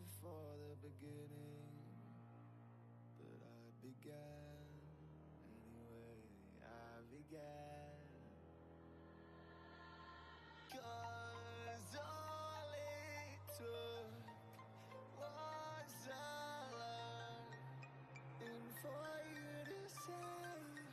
before the beginning, but I began anyway. I began. 'Cause all it took was a love, and for you to say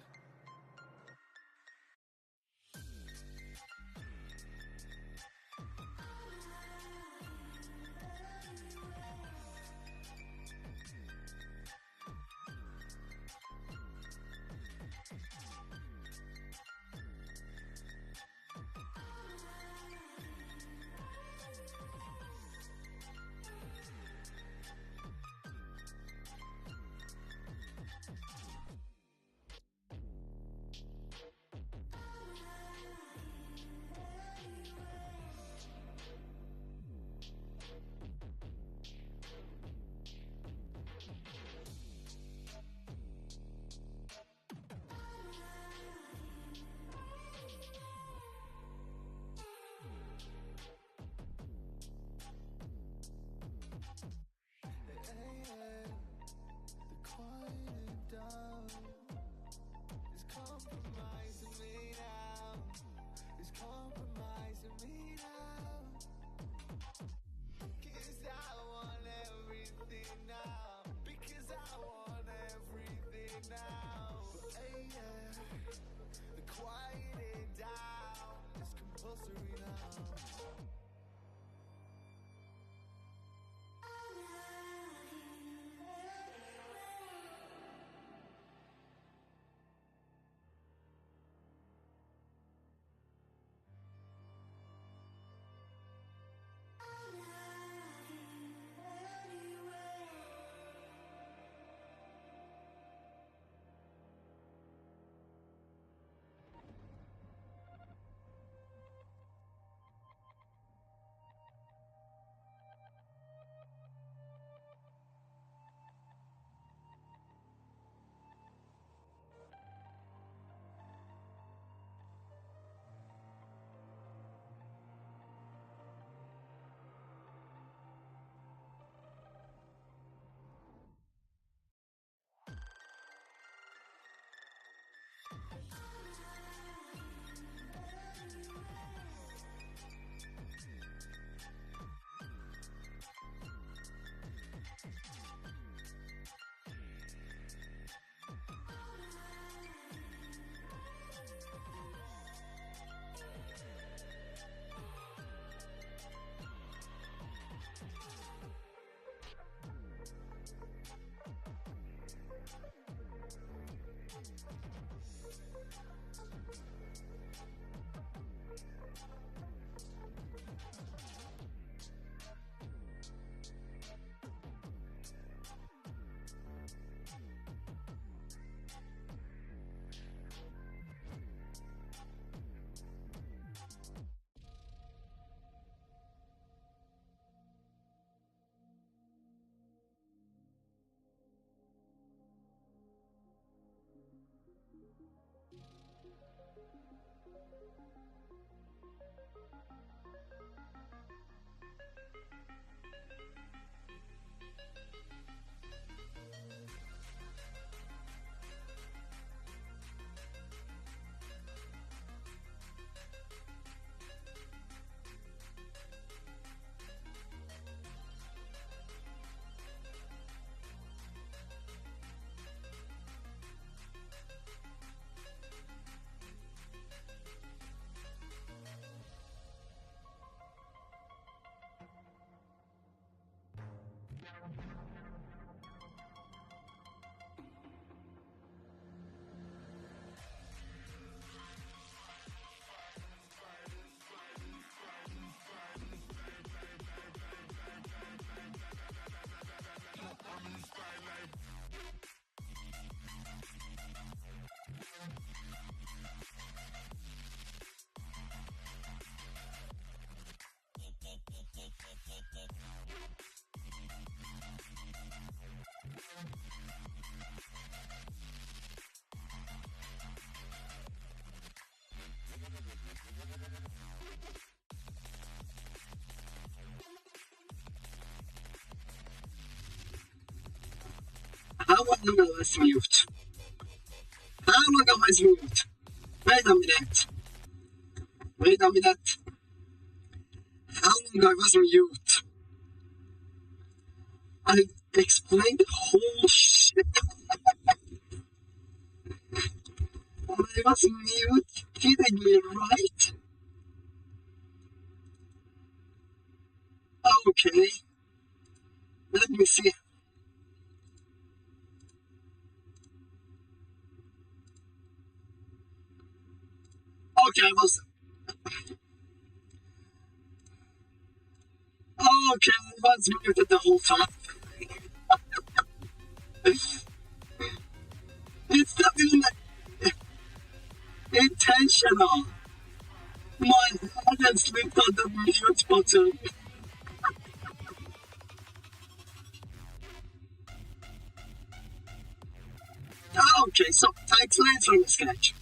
How long am I mute? How long am I mute? Wait a minute. Wait a minute. How long I was mute? I explained the whole shit. And I was mute. Kidding me, right? Okay. Let me see. Okay, I was muted the whole time. It's not even intentional. My hand has slipped on the mute button. Okay, so I explained from the sketch.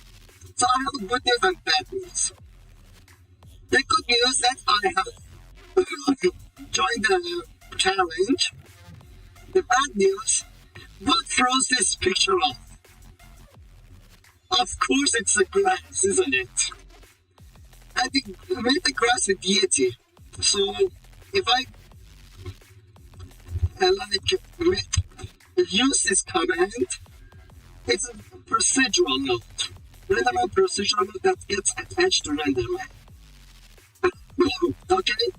So I have good news and bad news. The good news that I have joined the challenge. The bad news, what throws this picture off? Of course it's the grass, isn't it? And we made the grass a deity. So if I use this command, it's a procedural note. Renderman procedural note that gets attached to renderman. Okay?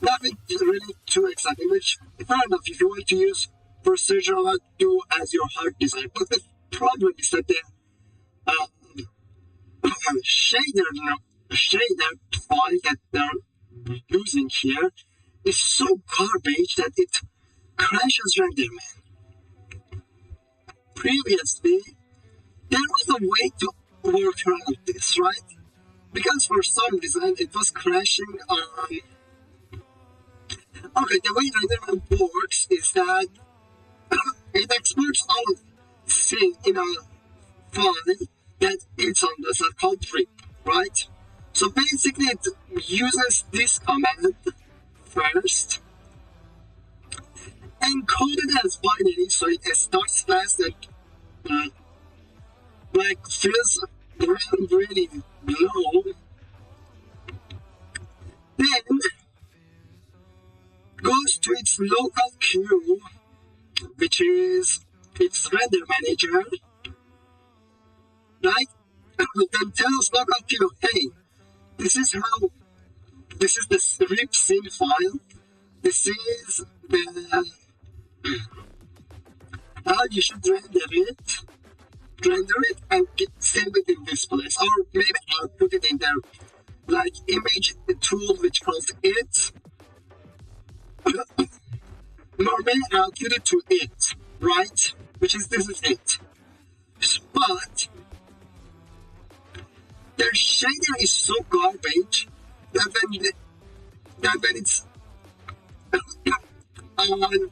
Nothing really too exciting, which fair enough if you want to use procedural, do as your heart desires. But the problem is that the shader file that they're using here is so garbage that it crashes renderman. Previously, there was a way to work around this, right? Because for some reason it was crashing on. Okay, the way renderman works is that it exports all of things in a file that it's on the set called rip, right? So basically it uses this command first, encoded as binary, so it starts fast and fills around really low. Then goes to its local queue, which is its render manager, right? Then tells local queue, hey, this is the rip scene file. This is the how you should render it and save it in this place, or maybe I'll put it in there, like image tool which calls it. Normally I'll put it to it, right? Which is this is it. But their shader is so garbage that when it's on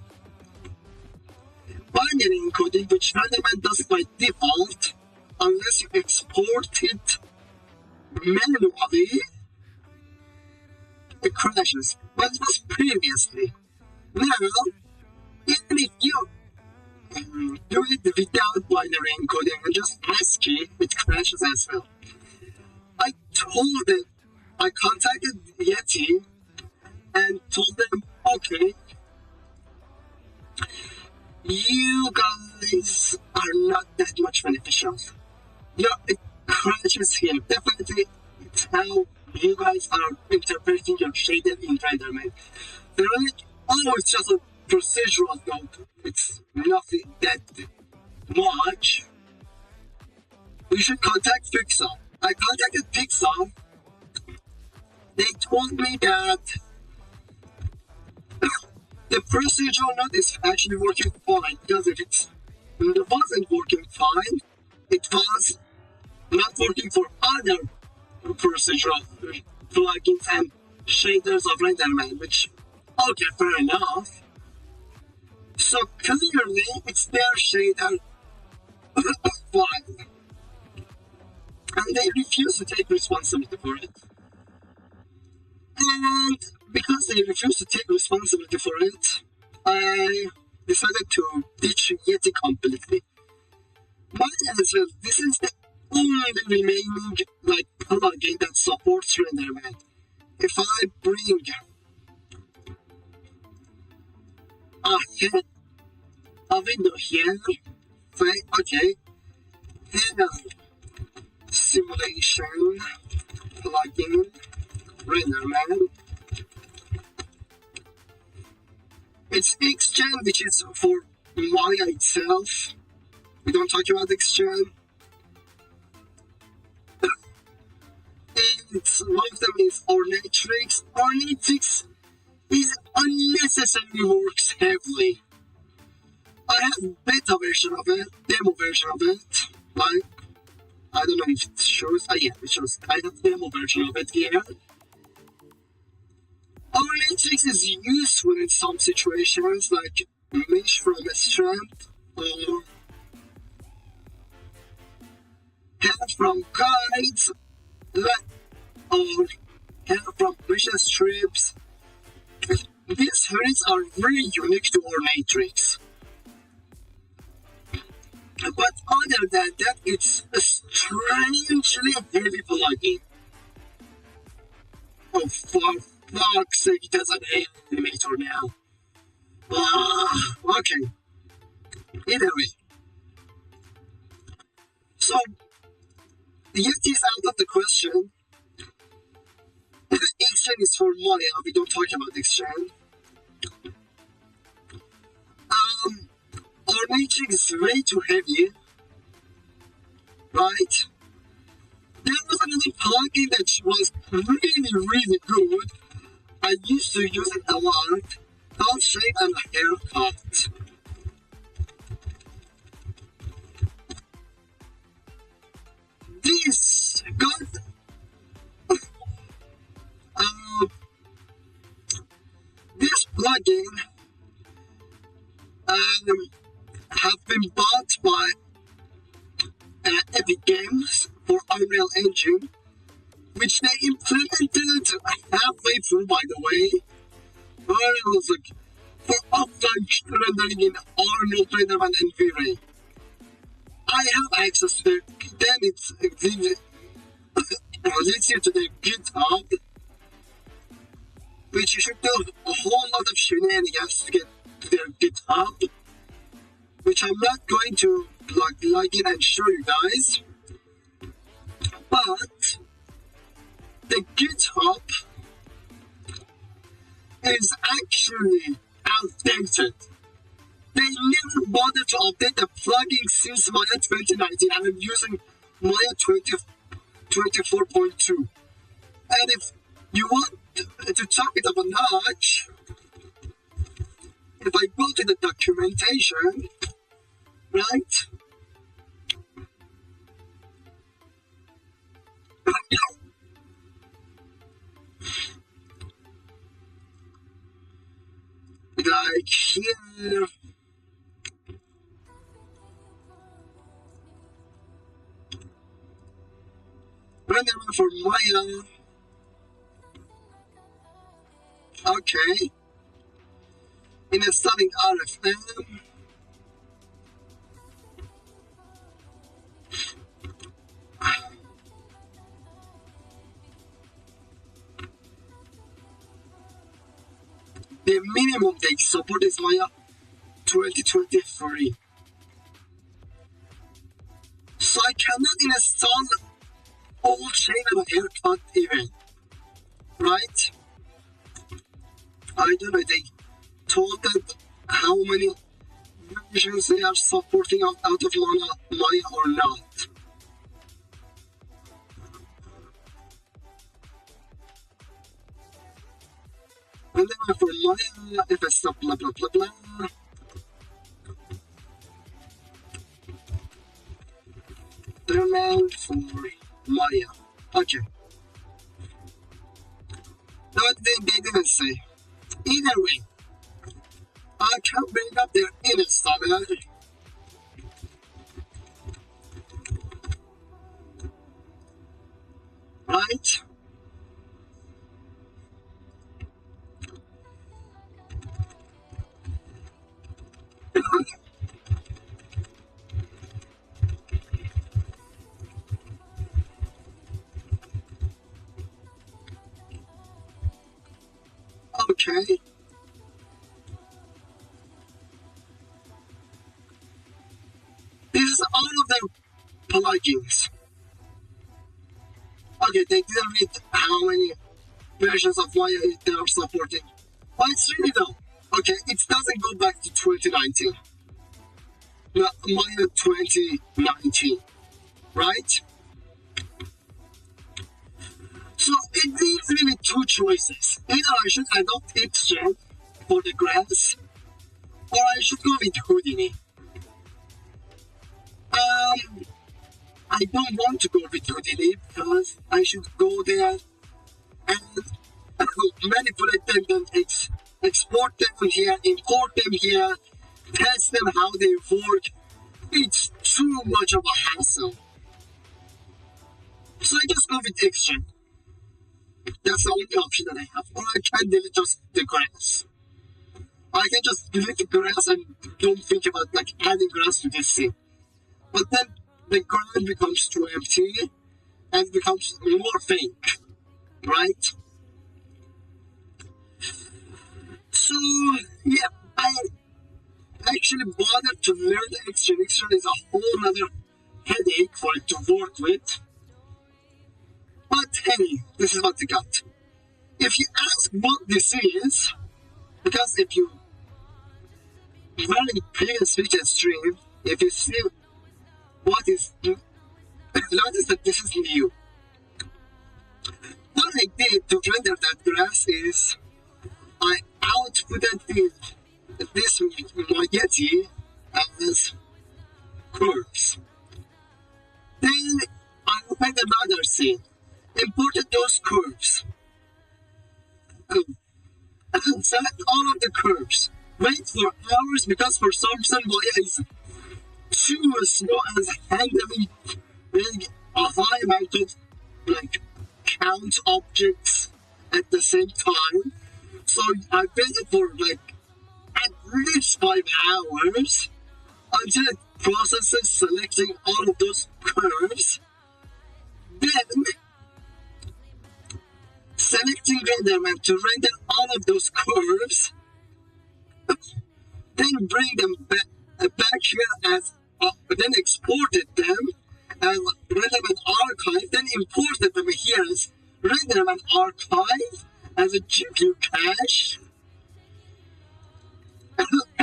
binary encoding, which renderman does by default, unless you export it manually, it crashes. But it was previously. Now, even if you do it without binary encoding and just ASCII, it crashes as well. I contacted Yeti and told them, okay, you guys are not that much beneficial. It crashes here. Definitely, it's how you guys are interpreting your shader in renderman. They're like, oh, it's just a procedural note. It's nothing that much. You should contact Pixar. I contacted Pixar. They told me that the procedural note is actually working fine, because if it wasn't working fine, it was not working for other procedural plugins and shaders of renderman, which, okay, fair enough. So clearly, it's their shader file. And they refuse to take responsibility for it. And because they refuse to take responsibility for it, I decided to ditch Yeti completely. Might as well, this is the only remaining like plugin that supports renderman. If I bring a, a window here, okay, here simulation plugin renderman. It's Xgen, which is for Maya itself. We don't talk about Xgen. It's, one of them is Ornatrix. Ornatrix is unnecessarily works heavily. I have beta version of it, demo version of it. Like, I don't know if it shows. Yeah, it shows. I have demo version of it here. Ornatrix is useful in some situations, like mesh from a strand or help from guides, or help from mission strips. These threads are very unique to Ornatrix. But other than that, it's a strangely heavy plugin. Oh, for fuck's sake, it has an animator now. Okay. Either way. So, Yeti is out of the question. Xgen is for Maya, we don't talk about Xgen. Ornatrix is way too heavy, right? There was another plugin that was really good. I used to use it a lot. Called Shape and Haircut. This got this plugin have been bought by Epic Games for Unreal Engine, which they implemented halfway through, by the way. Where it was like for offline rendering in Arnold, Renderman, and V-Ray. I have access to it. Then it leads you to the GitHub, which you should do a whole lot of shenanigans to get to their GitHub, which I'm not going to log in and show you guys. But the GitHub is actually outdated. They never bothered to update the plugin since Maya 2019, and I'm using Maya 24.2. And if you want to top it up a notch, if I go to the documentation, right? Like here, renderman for Maya. Okay. Installing RFM. The minimum they support is Maya 2023. So I cannot install old Shape and Haircut even. Right? I don't know, they told that how many versions they are supporting out of Maya or not. And then for Maya, if I stop blah blah blah blah. Renderman for Maya. Okay. No, they didn't say. Either way, I can bring up their installer. Right? Okay. This is all of their plugins. Okay, they didn't read how many versions of Maya they are supporting. But it's really though. Okay, it doesn't go back to 2019. No, Maya 2019, right? So it leaves me with two choices. Either I should adopt Ipson for the grass, or I should go with Houdini. I don't want to go with Houdini because I should go there and manipulate them, then export them here, import them here, test them how they work. It's too much of a hassle. So I just go with Xgen. That's the only option that I have. Or I can delete just the grass. I can just delete the grass and don't think about like adding grass to this scene. But then the ground becomes too empty and becomes more fake, right? So yeah, I actually bothered to learn the Xgen. Xgen is a whole other headache for it to work with. But hey, this is what we got. If you ask what this is, because if you very previous weekend stream, if you see what is, notice that this is new. What I did to render that grass is I outputted this Yeti as curves. Then I opened another scene, imported those curves, select all of the curves, wait for hours because for some reason Maya is too slow as handling a high amount of like count objects at the same time. So I waited for like at least 5 hours until it processes selecting all of those curves. Then selecting renderman to render all of those curves, then bring them back here as, then exported them as renderman archive, then imported them here as renderman archive as a GPU cache.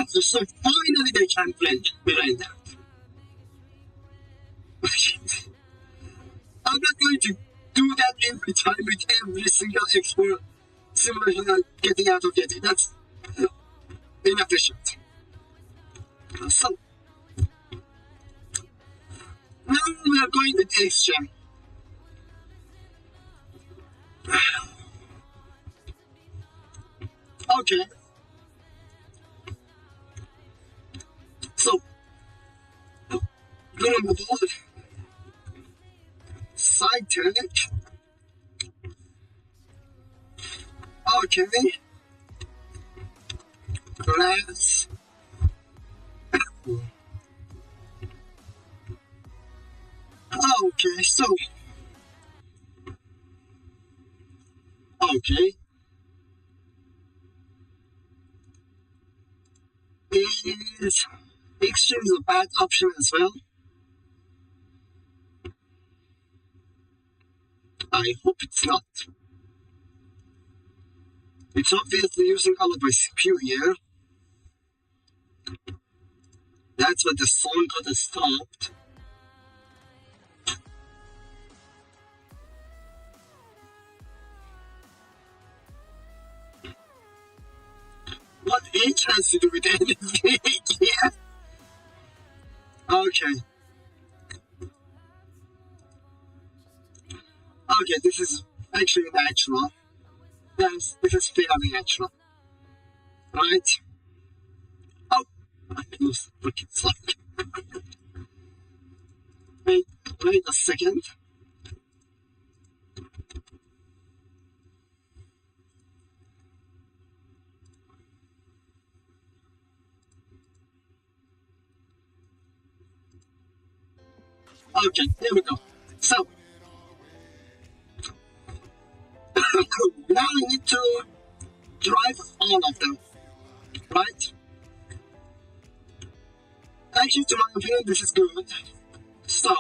So finally they can be rendered. I'm not going to do that every time with every single export simulation I'm getting out of Yeti. That's inefficient. So now we are going with Xgen. Okay. So gonna move on. Scitech. Okay. Grass. Okay, so. Okay. Is Xgen a bad option as well? I hope it's not. It's obviously using all of my CPU here. That's what the song got stopped. What H has to do with anything? Yeah. Okay. Okay, this is actually natural. Yes, this is fairly natural. Right? Oh, I closed the freaking slide. Wait a second. Okay, here we go. So, now I need to drive all of them, right? Actually, to my opinion, this is good. So,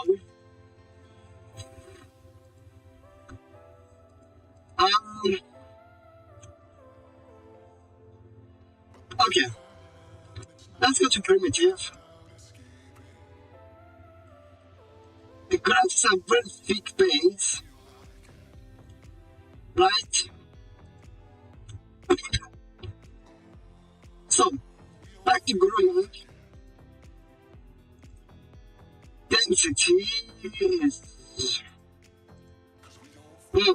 um, okay, let's go to primitive. The graphs have very thick base, right? So, back to growing. Density is... Okay.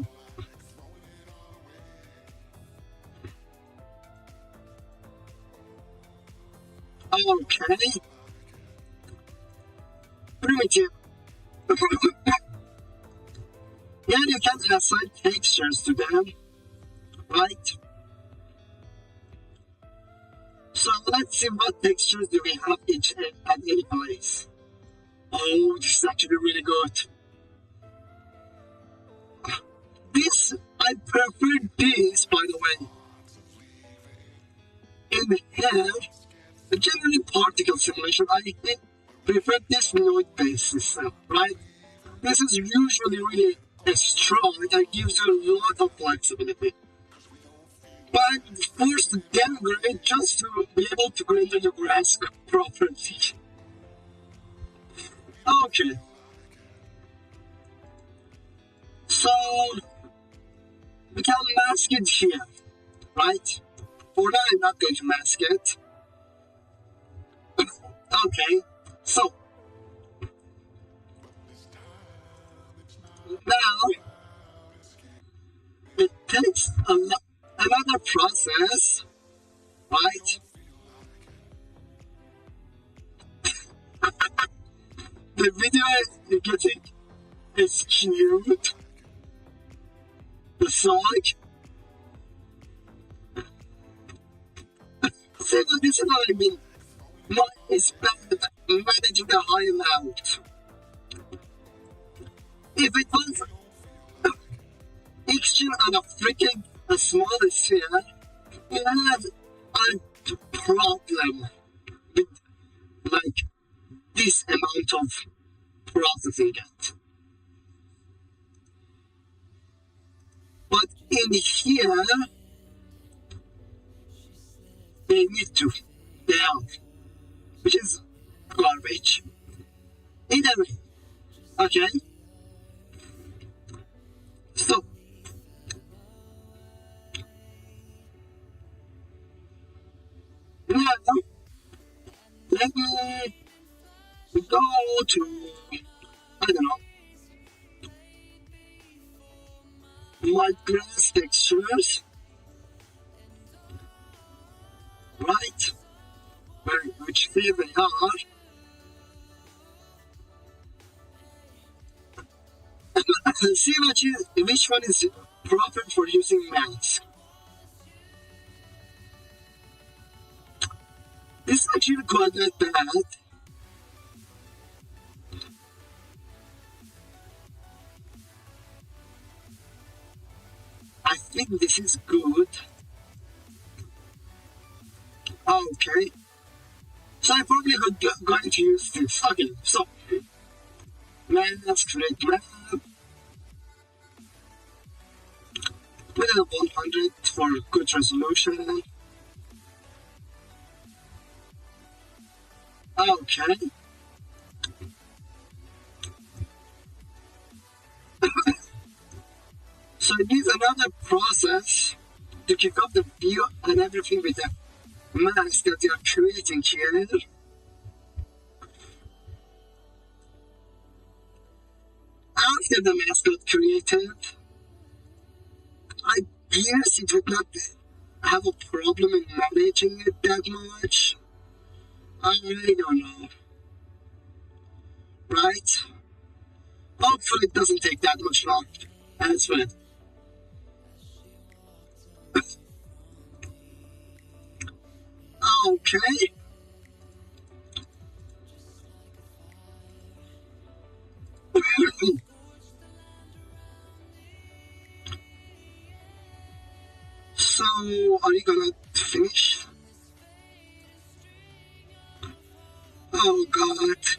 Primitive. Yeah, you can assign textures to them, right? So let's see what textures do we have each at any place. Oh, this is actually really good. This, I prefer this, by the way. In here, generally particle simulation, I prefer this node-based system, right? This is usually really strong, that gives you a lot of flexibility. But forced to downgrade just to be able to render your grass properly. Okay. So, we can mask it here, right? For now, I'm not going to mask it. Okay, so now it takes another process, right? The video you're getting is cute. The song. See, this is what I mean. Money is spent managing a high amount. If it was action on a freaking small sphere, it has a problem with like this amount of processing it. But in here, they need to down, which is garbage. Either way, okay? So, now, let me go to, I don't know, my grass textures, right? Which here they are. See which one is proper for using mask. This is actually quite not bad. I think this is good. Okay. So I'm probably going to use this. Okay, so let's create map. Put it at 100 for good resolution. Okay. So it needs another process to kick off the view and everything with the mask that you're creating here. After the mask got created, I guess it would not have a problem in managing it that much. I really don't know. Right? Hopefully it doesn't take that much long. That's fine. Okay. So, are you but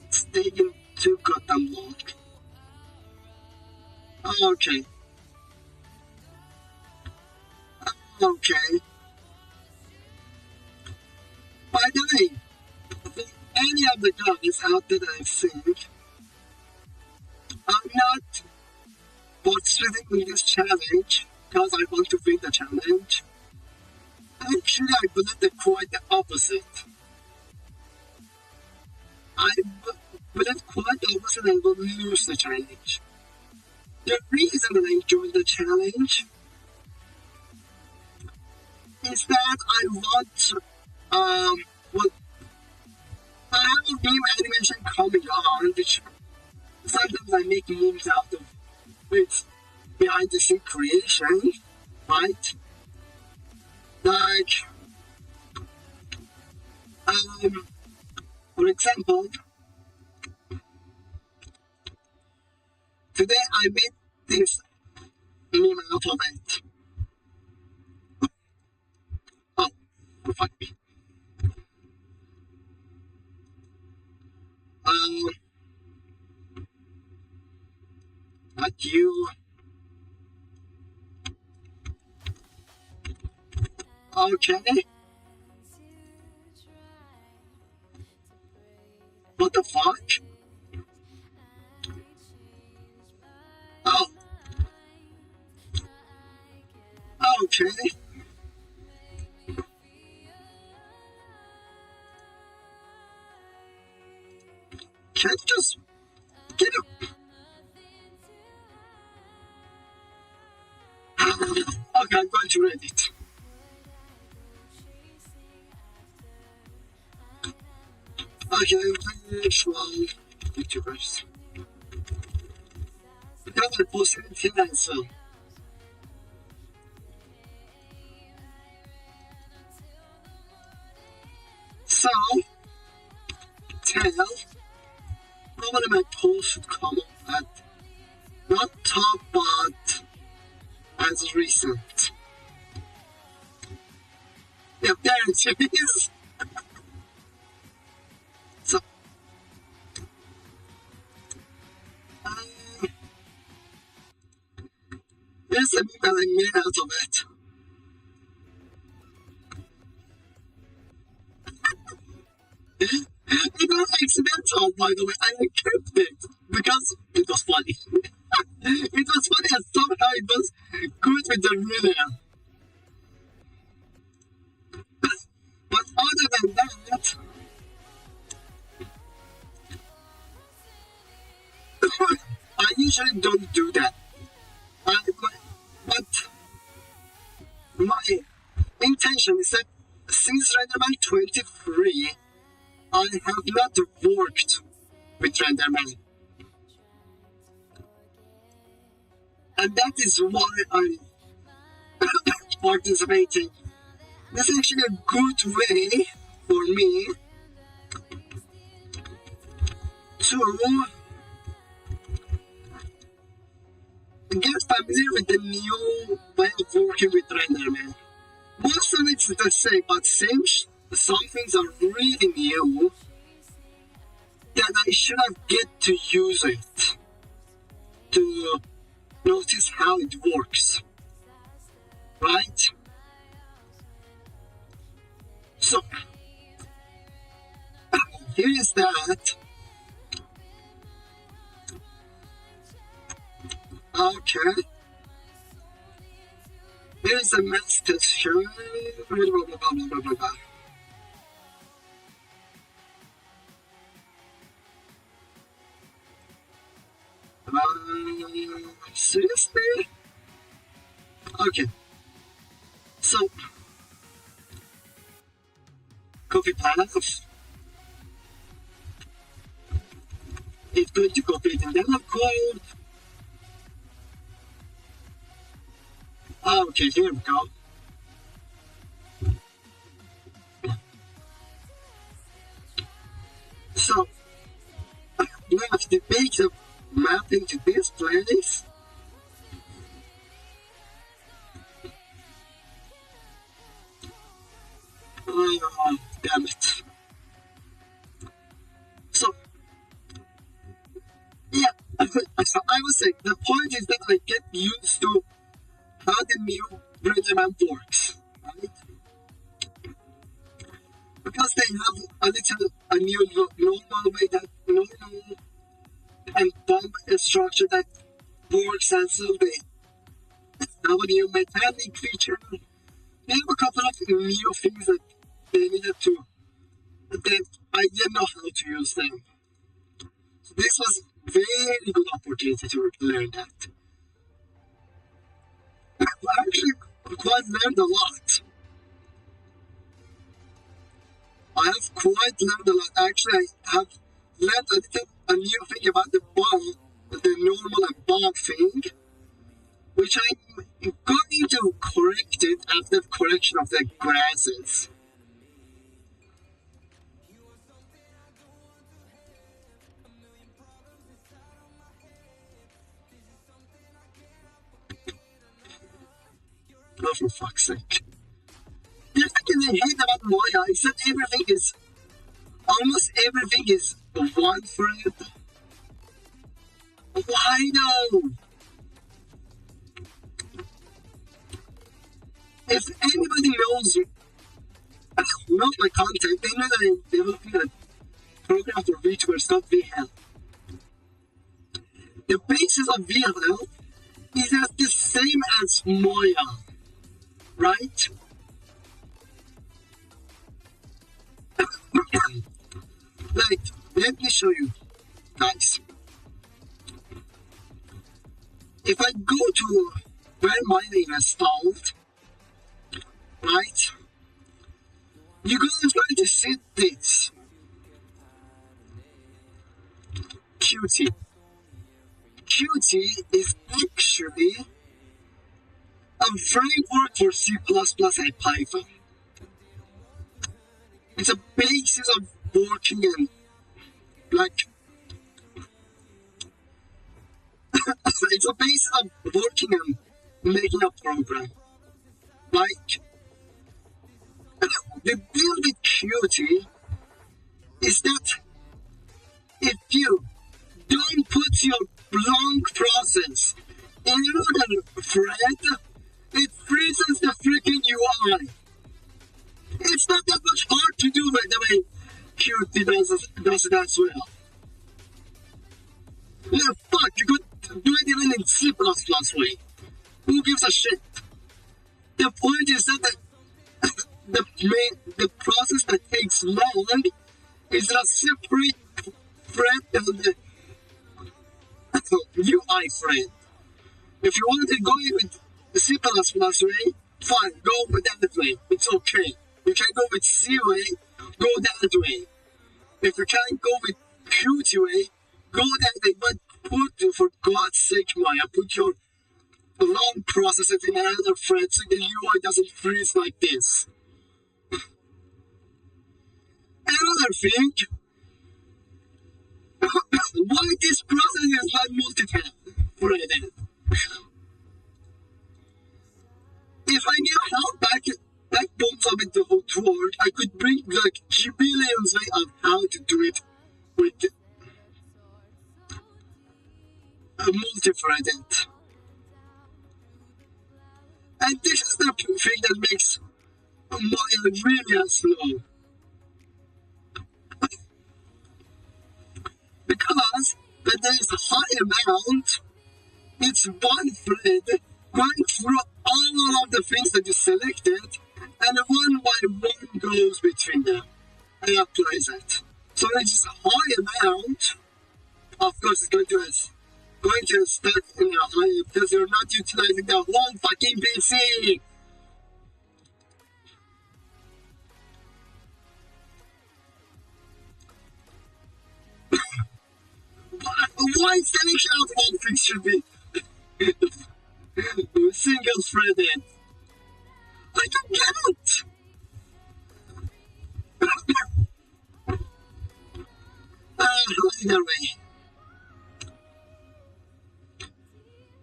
it's taking too goddamn long. Okay. Okay. By the way, for any of the guys out there that I've seen, I'm not participating in this challenge because I want to win the challenge. Actually, I believe the quite the opposite. I believe quite the opposite. I will lose the challenge. The reason that I joined the challenge is that I want well, I have a game animation coming on, which sometimes I make memes out of with behind the scene creation, right? Like, for example, today I made this meme out of it. Oh, fuck me. Like you. Okay. What the fuck? Oh. Okay. Can you just get it? Okay, I'm going to read it. Okay, visual YouTubers. Because I posted it here as well. So, tell, probably my post should come up at not top, but as recent. Yeah, there it is. So, here's the meme that I made out of it. It was accidental, by the way. I kept it because it was funny. It was funny and somehow it was good with the rhythm. But other than that, I usually don't do that. But my intention is that since renderman 23, I have not worked with renderman. And that is why I'm participating. This is actually a good way for me to get familiar with the new way of working with renderman. Most of it's the same, but some things are really new that I should have get to use it to notice how it works. Right? So, here is that. Okay. Here's a mass texture. Blah, blah, blah, blah, blah, blah. Seriously? Okay. So, copy path. It's going to copy it in yellow code. Okay, here we go. So, we have to make the map into this place. Oh, damn it. So I was saying the point is that I get used to how the new renderman works, right? Because they have a new normal way that normal and bump structure that works, and so they have a new mechanic feature. They have a couple of new things that they needed to that I didn't know how to use them. So this was very good opportunity to learn that. I actually quite learned a lot. I have quite learned a lot. Actually, I have learned a new thing about the bomb, the normal and bomb thing, which I'm going to correct it after correction of the grasses. Oh, for fuck's sake. The thing I hate about Maya is that almost everything is one thread. Why no? If anybody knows my content, they know that I'm developing a program for VTubers called VHL. The basis of VHL is as the same as Maya, right? Like, let me show you, guys. If I go to where my name is installed, right, you're going to see this Qt. Qt is actually a framework for C++ and Python. It's a basis of working in, like, it's a basis of working and making a program. Like, the deal with Qt is that if you don't put your long process in another thread, it freezes the freaking UI. It's not that much hard to do by the way Qt does it as well. Yeah, fuck, you could do it even in C++ way. Who gives a shit? The point is that the process that takes long is a separate thread than the UI thread. If you want to go with the C++ way, fine, go with that way. It's okay. You can go with C way, go that way. If you can't go with Qt way, go that way. But for God's sake, Maya, put your long processes in another thread so the UI doesn't freeze like this. Another thing, why this process is not multi-threaded? If I knew how backbones of it to work, I could bring like billions of how to do it with a multi-threaded. And this is the thing that makes Maya really slow. Because when there is a high amount, it's one thread going through all of the things that you selected, and one by one goes between them and applies it. So when it's a high amount, of course it's going to start in a high because you're not utilizing the whole fucking PC. Why selection out of all things should be single threaded? I don't get it. Either way,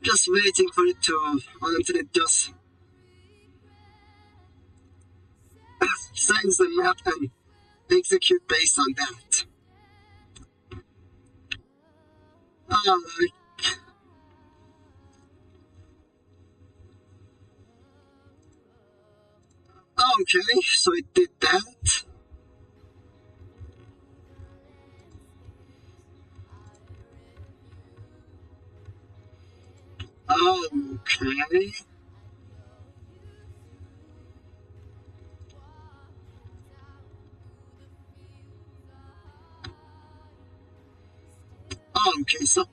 just waiting for it to until it just signs the map and execute based on that. Okay, so it did that. Okay. Okay, so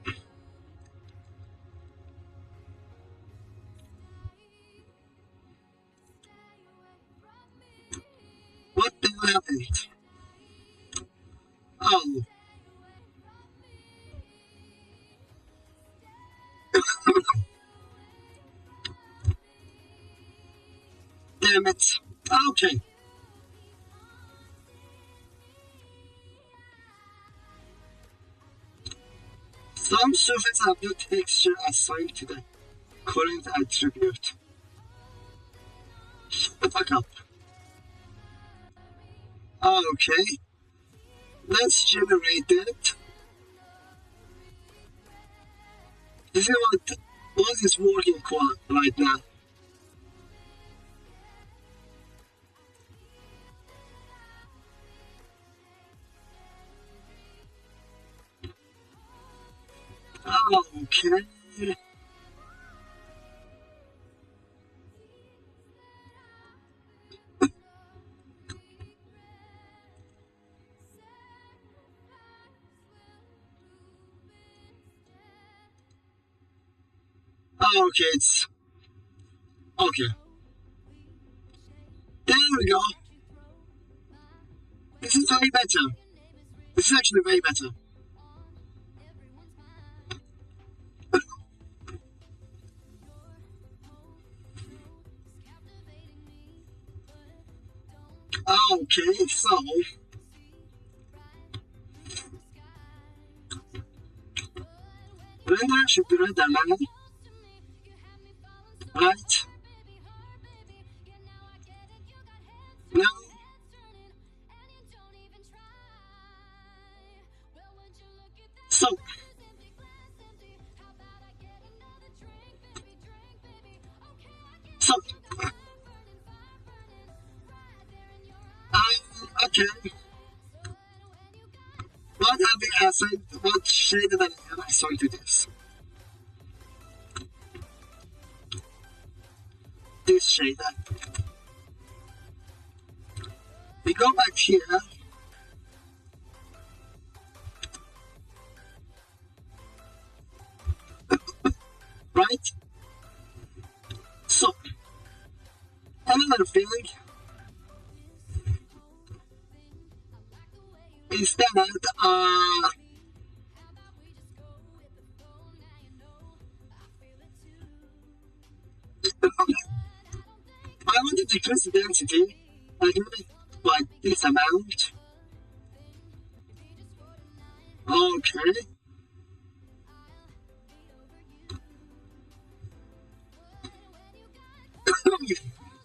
what the hell happened? Oh, damn it. Okay. Some surfaces have no texture assigned to the current attribute. Shut the fuck up. Okay, let's generate it. This is what is working right now. Okay. Okay, it's okay. There we go. This is way better. This is actually way better. Okay, so render should be renderman, right? Now, so so okay. What have we assigned? What shade have I assigned to this? This shade. We go back here, right? So another feeling is that I want to decrease the density, like maybe like this amount. Okay.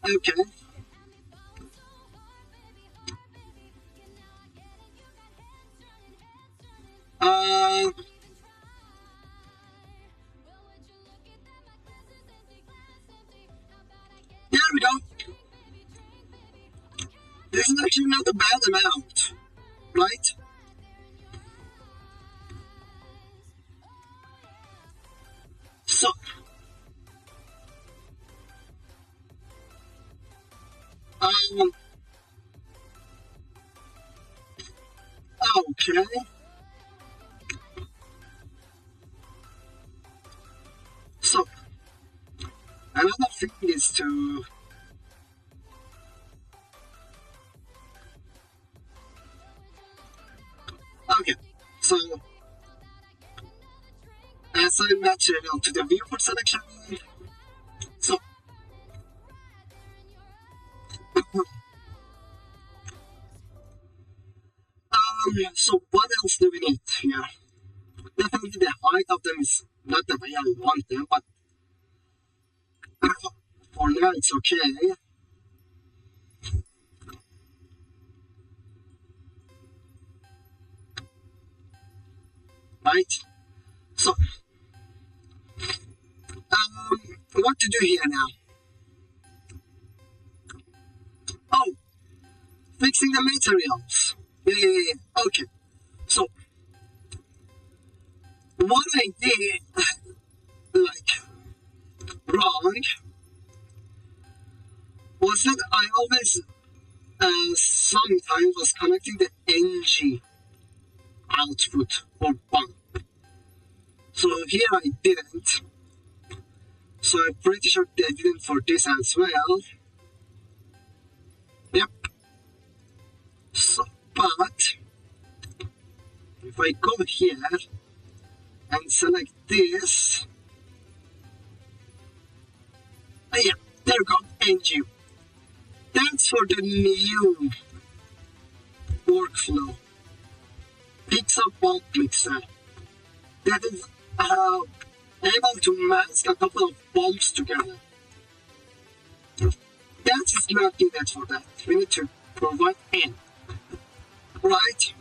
Okay. Uh, there we go. This is actually not a bad amount, right? So, um, okay. So, another thing is to, okay, so assign material to the viewport selection. So, so what else do we need here? Definitely the height of them is not the way I want them, but for now it's okay, right? So, what to do here now? mixing the materials. Yeah. Okay. So what I did, like wrong, was that I always sometimes was connecting the ng output or bump. So here I didn't. So I'm pretty sure they didn't for this as well. Yep. So, but if I go here and select this, yeah, there we go, ng. That's for the new workflow. Pixar bump mixer. That is able to mask a couple of bumps together. That is not needed for that. We need to provide n. Right?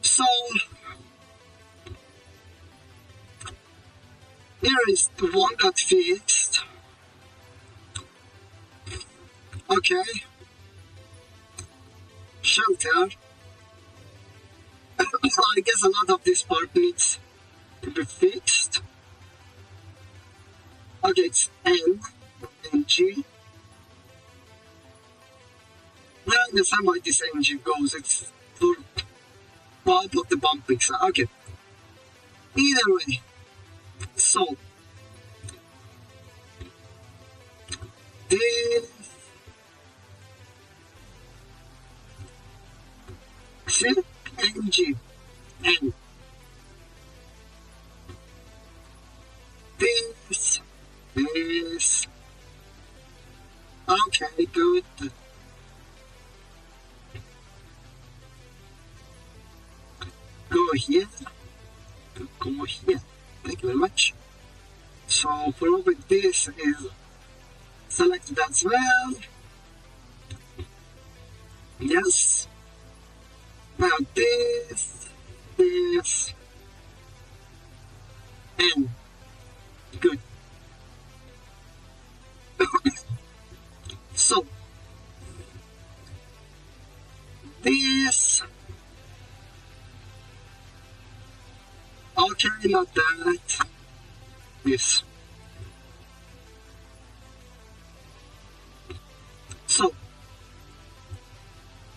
So here is the one that fixed. Okay. Shelter. I guess a lot of this part needs to be fixed. Okay, it's N and G. I understand why this engine goes. It's for part of the bump mixer. Okay. Either way. So this see ng and this okay, good. Go here. Go here. Thank you very much. So probably this is selected as well. Yes. Now this, and good. So this, okay, not that, this. So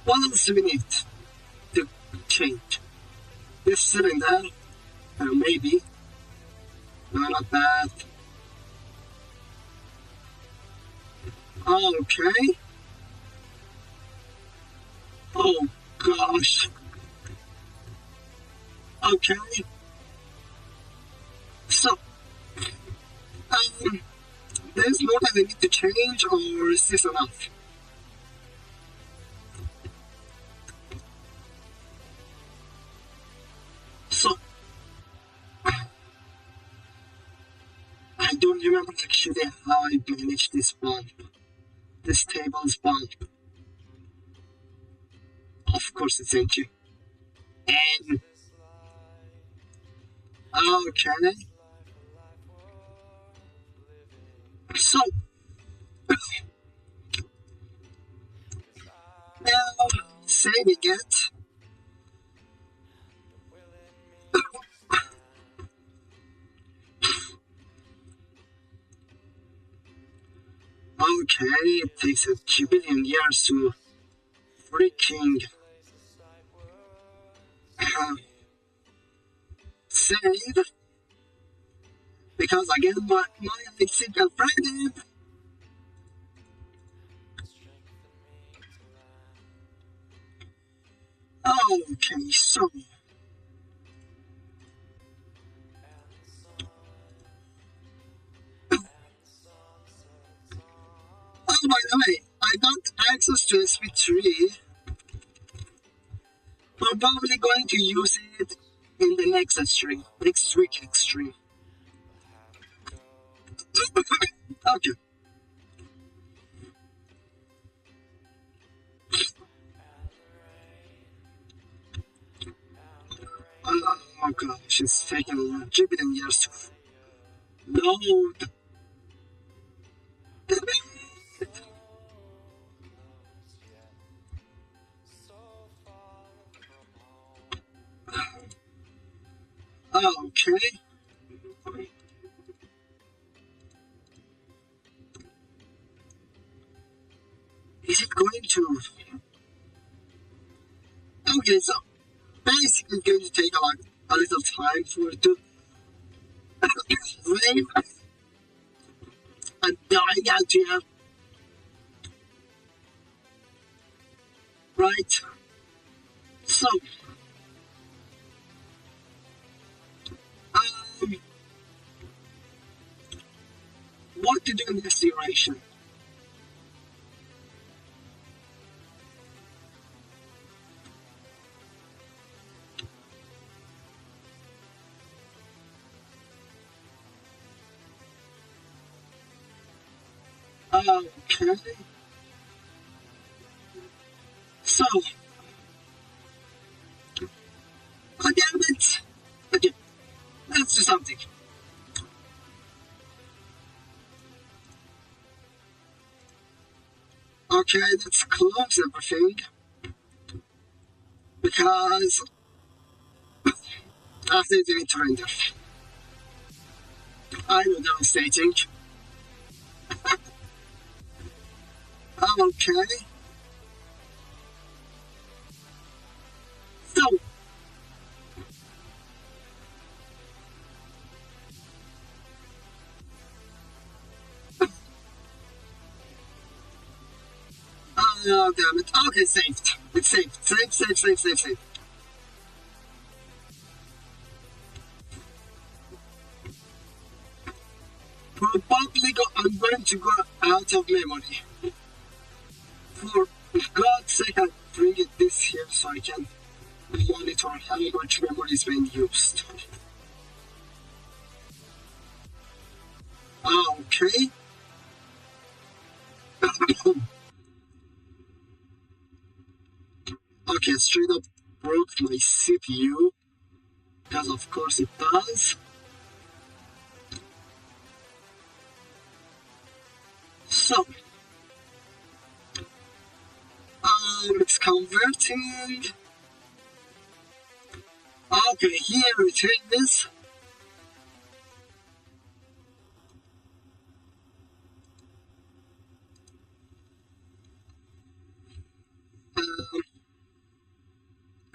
what else do we need to change? This cylinder, maybe, no, not that. Okay. Oh gosh. Okay. So, there's more that I need to change, or is this enough? So, I don't remember actually how I managed this bump. This table's bump. Of course it's NG. And okay. So now saving it. Okay, it takes a billion years to freaking save, because again my signal friend. Okay, so oh, by the way, I got access to SP3. I'm probably going to use it in the next stream, next week stream. Okay. Oh gosh, it's taking a billion years to load. Okay. Is it going to? Okay, so basically it's going to take like a little time for it to rain and dying out here, right? So, um, what to do in this duration? Okay. So, God damn it! Okay, let's do something. Okay, let's close everything because after the need to render. I know devastating. Okay. So, oh damn it. Okay, saved. It's saved. Save. Probably I'm going to go out of memory. For God's sake, I bring it this here so I can monitor how much memory is being used. Okay. Okay, straight up broke my CPU, because of course it does. So, it's converting. Okay, here it is.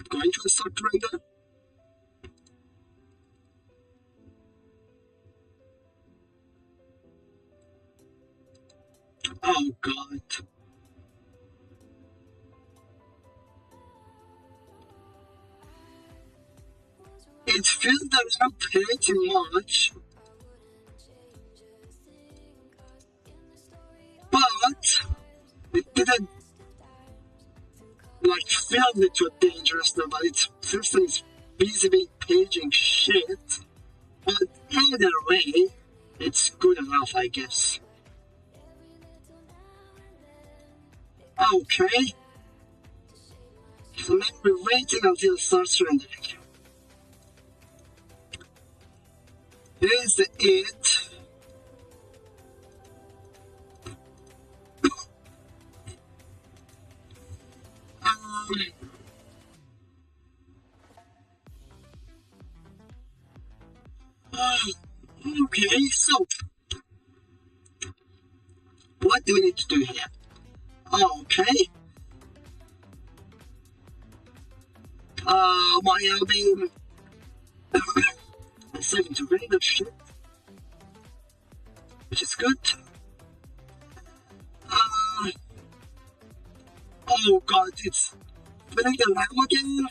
Going to start render. Oh god. It feels that I'm pretty much, but it didn't like feel it too dangerous though, but its system is busy paging shit. But either way, it's good enough, I guess. Okay. So now we're waiting until it starts rendering. Here's it. Okay, so what do we need to do here? Okay. My being saving to render shit, which is good. Oh god, it's filling the RAM again.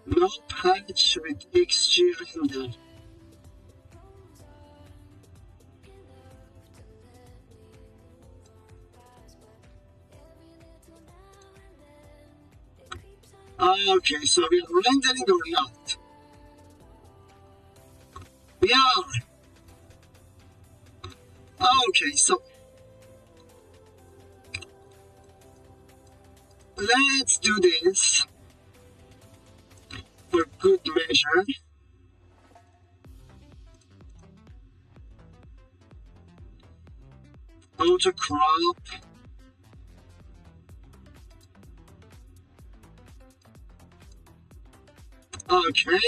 No patch with XG render. Okay, so we are rendering or not? We are. Okay, so let's do this for good measure. Auto crop. Okay.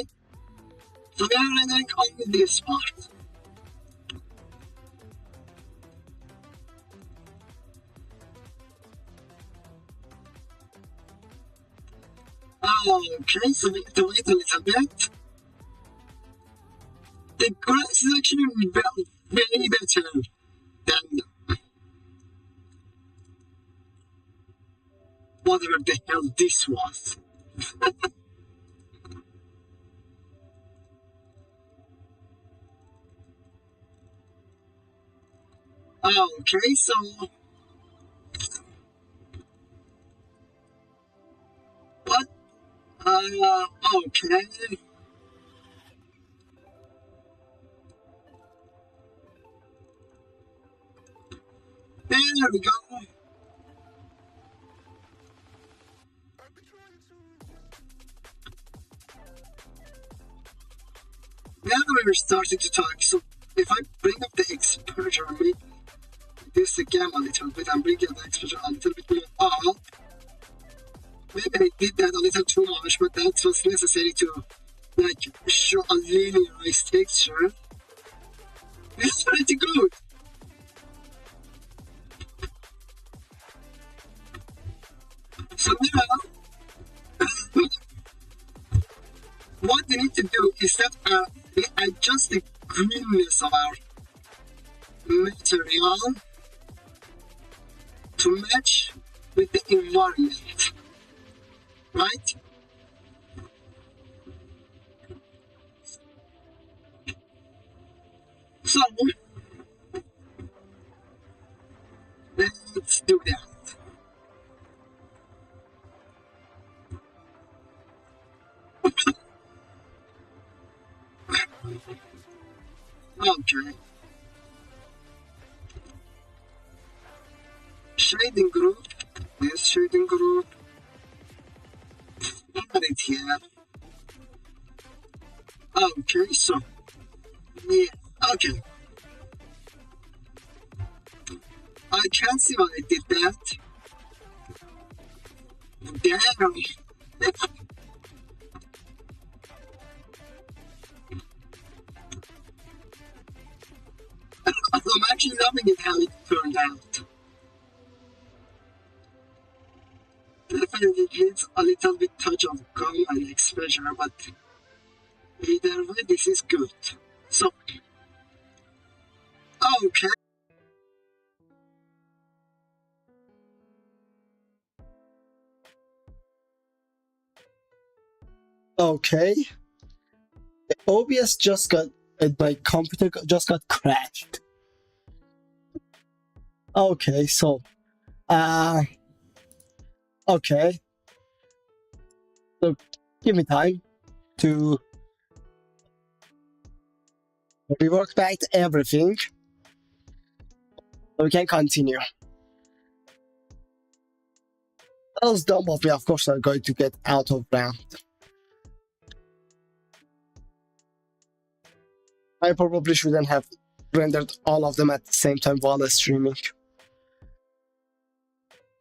So we are rendering only this part. Okay, so we have to wait a little bit. The grass is actually way better than whatever the hell this was. Okay, so what? Okay. There we go. Now we're starting to talk. So if I bring up the exposure, make this again a little bit, and bring up the exposure a little bit more up. Maybe I did that a little too much, but that was necessary to like show a linearized texture. This is pretty good. So now, what we need to do is that we adjust the greenness of our material to match with the environment, right? So let's do that. Okay. Shading group. This shading group. Put it here. Okay, so yeah. Okay. I can't see why I did that. Damn. I'm actually loving it how it turned out. Definitely needs a little bit touch of gum and exposure, but either way, this is good. So, okay. Okay. OBS just got my computer just got crashed. Okay, so okay. So give me time to rework back everything so we can continue. Those dumb of me, of course, are going to get out of round. I probably shouldn't have rendered all of them at the same time while streaming.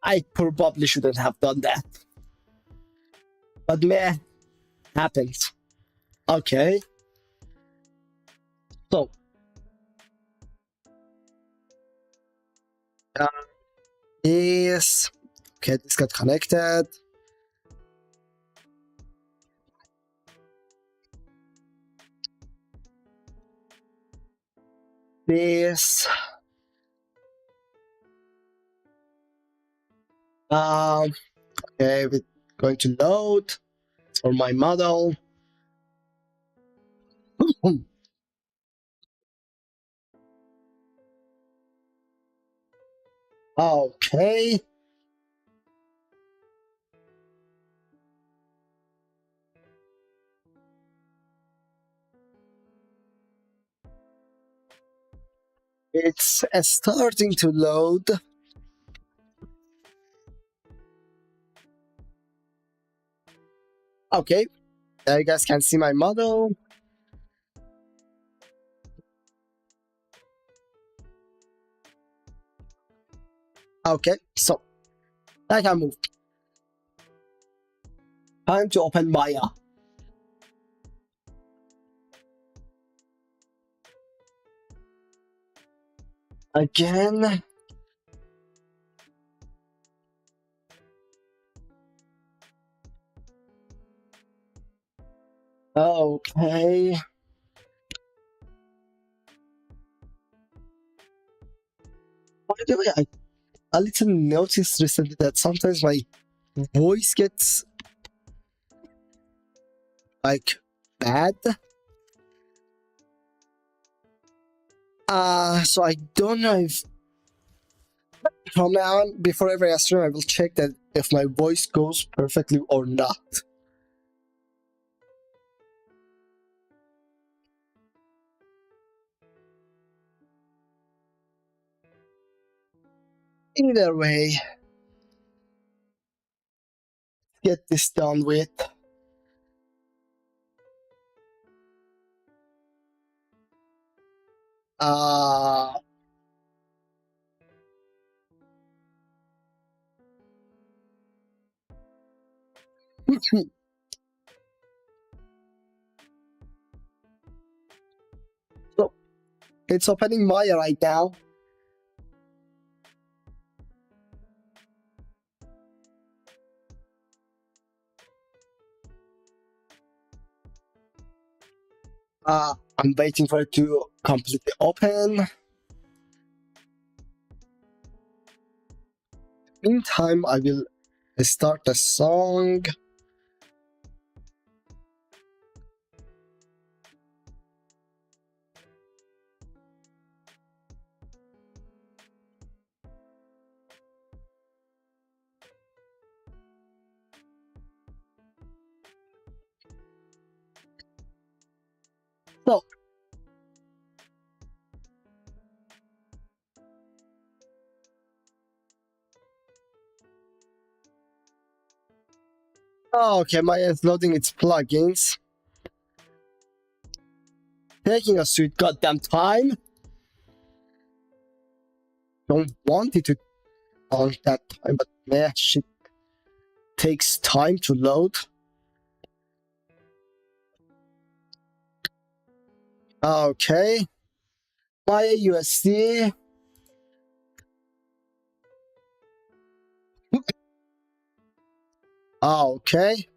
I probably shouldn't have done that. But meh, happens. Okay. So. This. Okay, this got connected. This. Okay, we're going to load for my model. Okay. It's starting to load. Okay, you guys can see my model. Okay, so I can move. Time to open Maya. Again. Okay. By the way, I a little noticed recently that sometimes my voice gets like bad. So I don't know if from now on, before every stream, I will check that if my voice goes perfectly or not. Either way, get this done with. Uh, so it's opening Maya right now. I'm waiting for it to completely open. Meantime, I will start the song. So, okay, Maya is loading its plugins. Taking a sweet goddamn time. Don't want it to on that time, but man, shit takes time to load. Okay. Maya USD. Okay.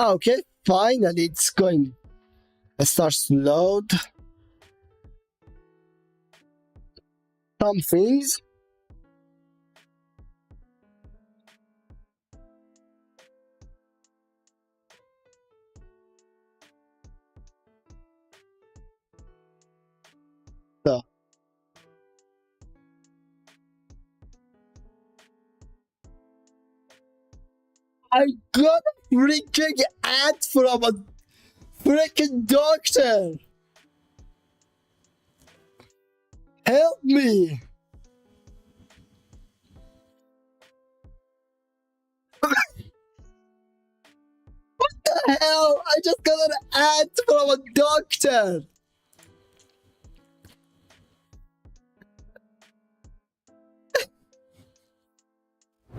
Okay, finally it's going. It starts to load some things. So, I got a freaking ad from a freaking doctor. Help me. What the hell? I just got an ad from a doctor.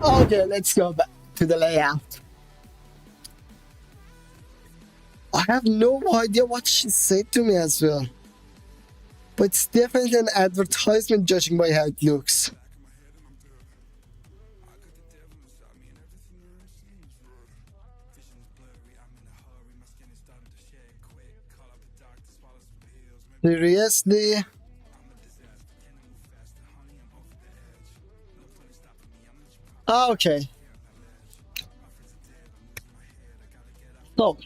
Okay, let's go back to the layout. I have no idea what she said to me as well. But it's definitely an advertisement judging by how it looks. Seriously? Okay. So,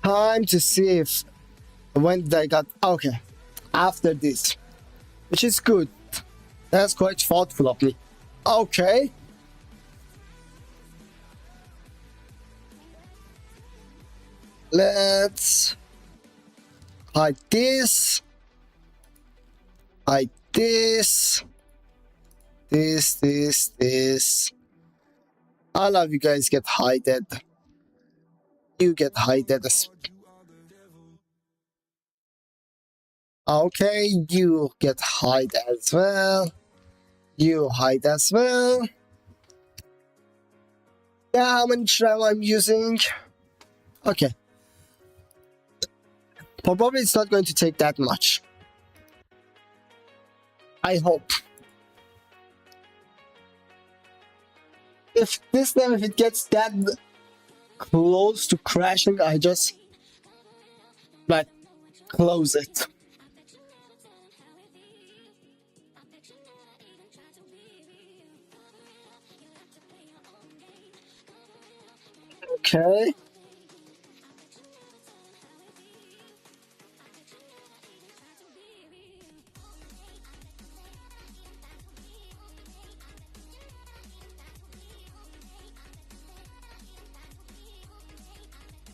time to see if when they got okay. After this. which is good. That's quite thoughtful of me. Okay. Let's hide this. Hide this. This. All of you guys get hided. You get hided. Okay, you get hide as well. You hide as well. Yeah, how many RAM I'm using? Okay. Probably it's not going to take that much. I hope. If this time, if it gets that close to crashing, I just like close it. Okay.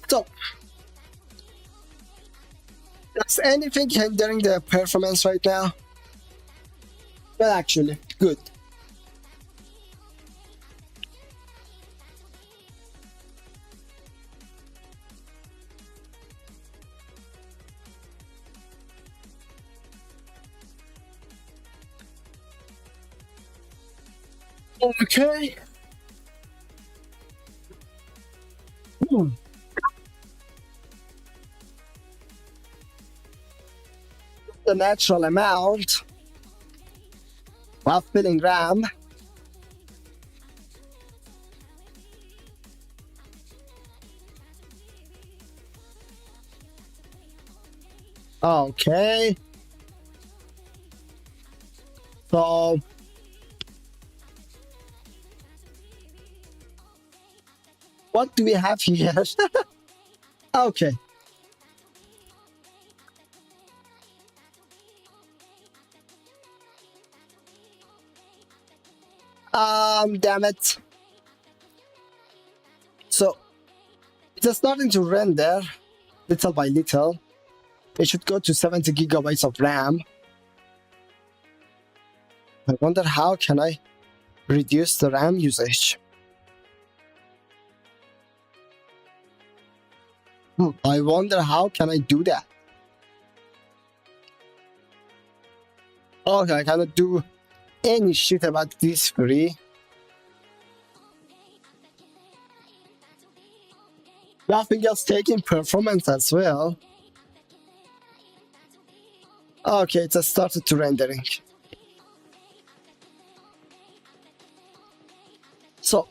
So, is anything hindering the performance right now? Well, actually, good. Okay. The natural amount while filling RAM. Okay. So what do we have here? Okay. Damn it. So it's starting to render little by little. It should go to 70 gigabytes of RAM. I wonder how can I reduce the RAM usage. I wonder how can I do that. Okay, I cannot do any shit about this free. Nothing else taking performance as well. Okay, it has started to rendering. So,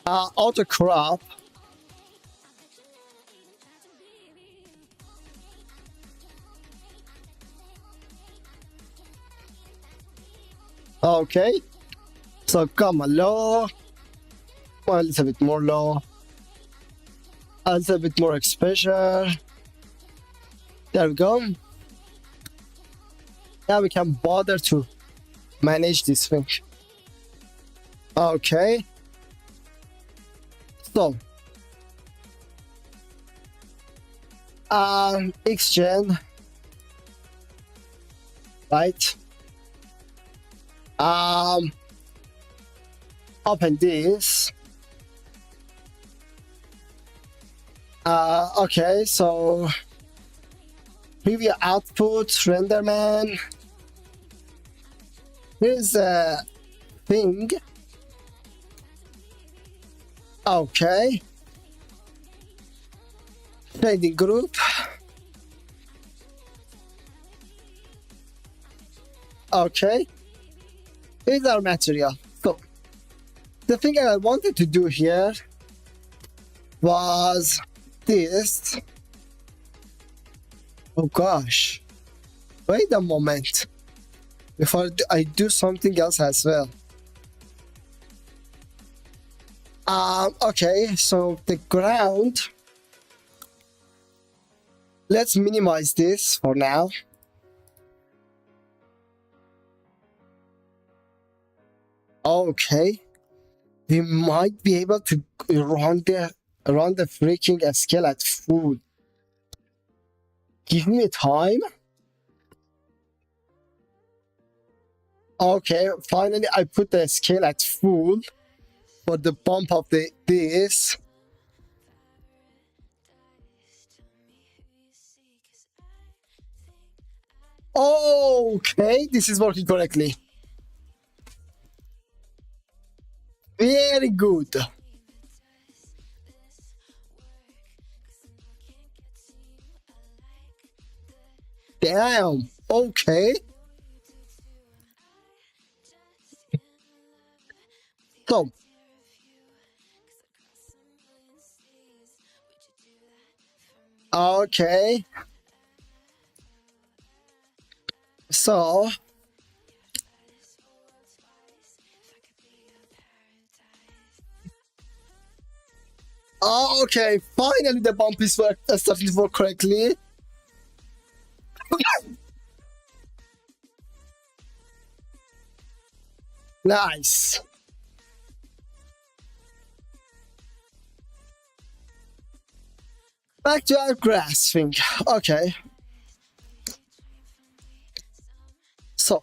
auto crop. Okay, so come on low, a little bit more low, a little bit more exposure. There we go. Now we can bother to manage this thing. Okay. So, Xgen, right? Open this. Okay, so preview output, renderman. Here's a thing. Okay. Shading group. Okay. Here's our material. So the thing I wanted to do here was this. Oh gosh. Wait a moment. Before I do something else as well. Okay, so the ground. Let's minimize this for now. Okay. We might be able to run the freaking scale at full. Give me time. Okay, finally I put the scale at full for the bump of this. Okay, this is working correctly. Very good. Damn. Okay. So. Okay. So. Okay. Finally, the bump is starting to work correctly. Nice. Back to our grasping. Okay. So,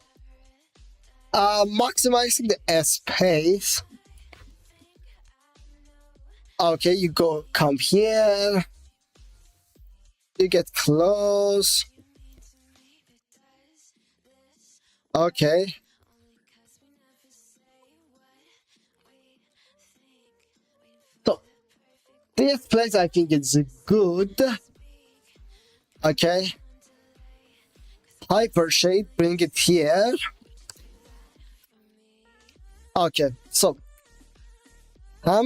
maximizing the space. Okay, you come here. You get close. Okay. So, this place I think is good. Okay. Hyper shade, bring it here. Okay, so how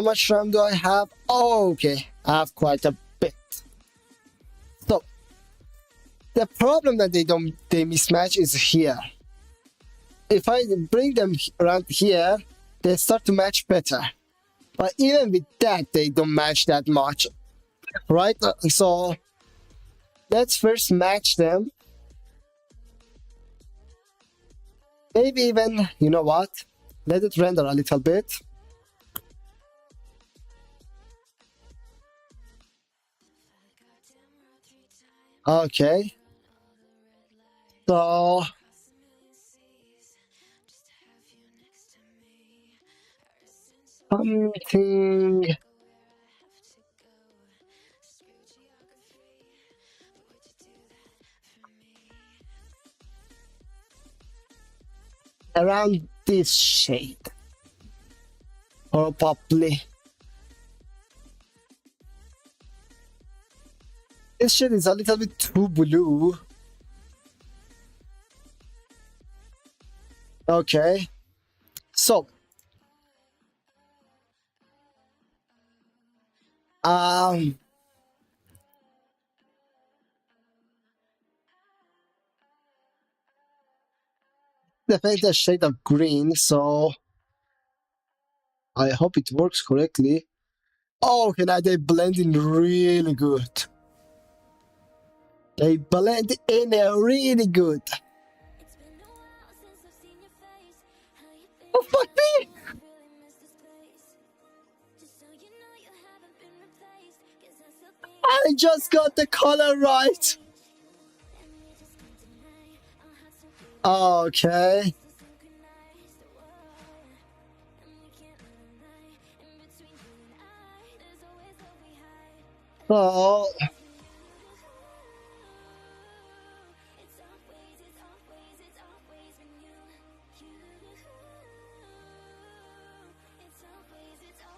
much RAM do I have? Oh, okay, I have quite a bit. So the problem that they mismatch is here. If I bring them around here, they start to match better. But even with that, they don't match that much, right? So let's first match them. Maybe even, you know what? Let it render a little bit. Okay. So something around this shade, probably. This shade is a little bit too blue. Okay, so definitely a shade of green, so I hope it works correctly. Oh, okay, now they blend in really good. They blend in really good. Oh, fuck me! I just got the color right. Okay. So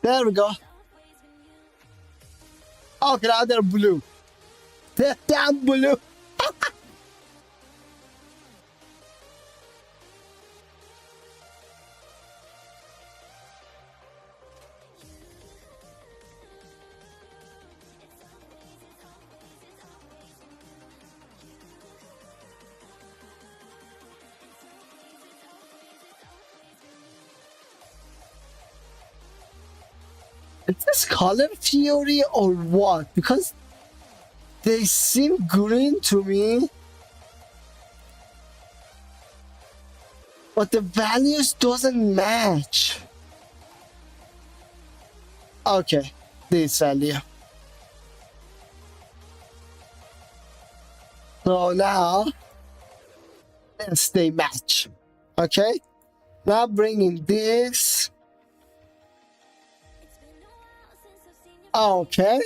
there we go. Okay, now they're blue. They're damn blue. Is this color theory or what? Because they seem green to me. But the values doesn't match. Okay, this value. So now, let's they match. Okay, now bringing this. Okay.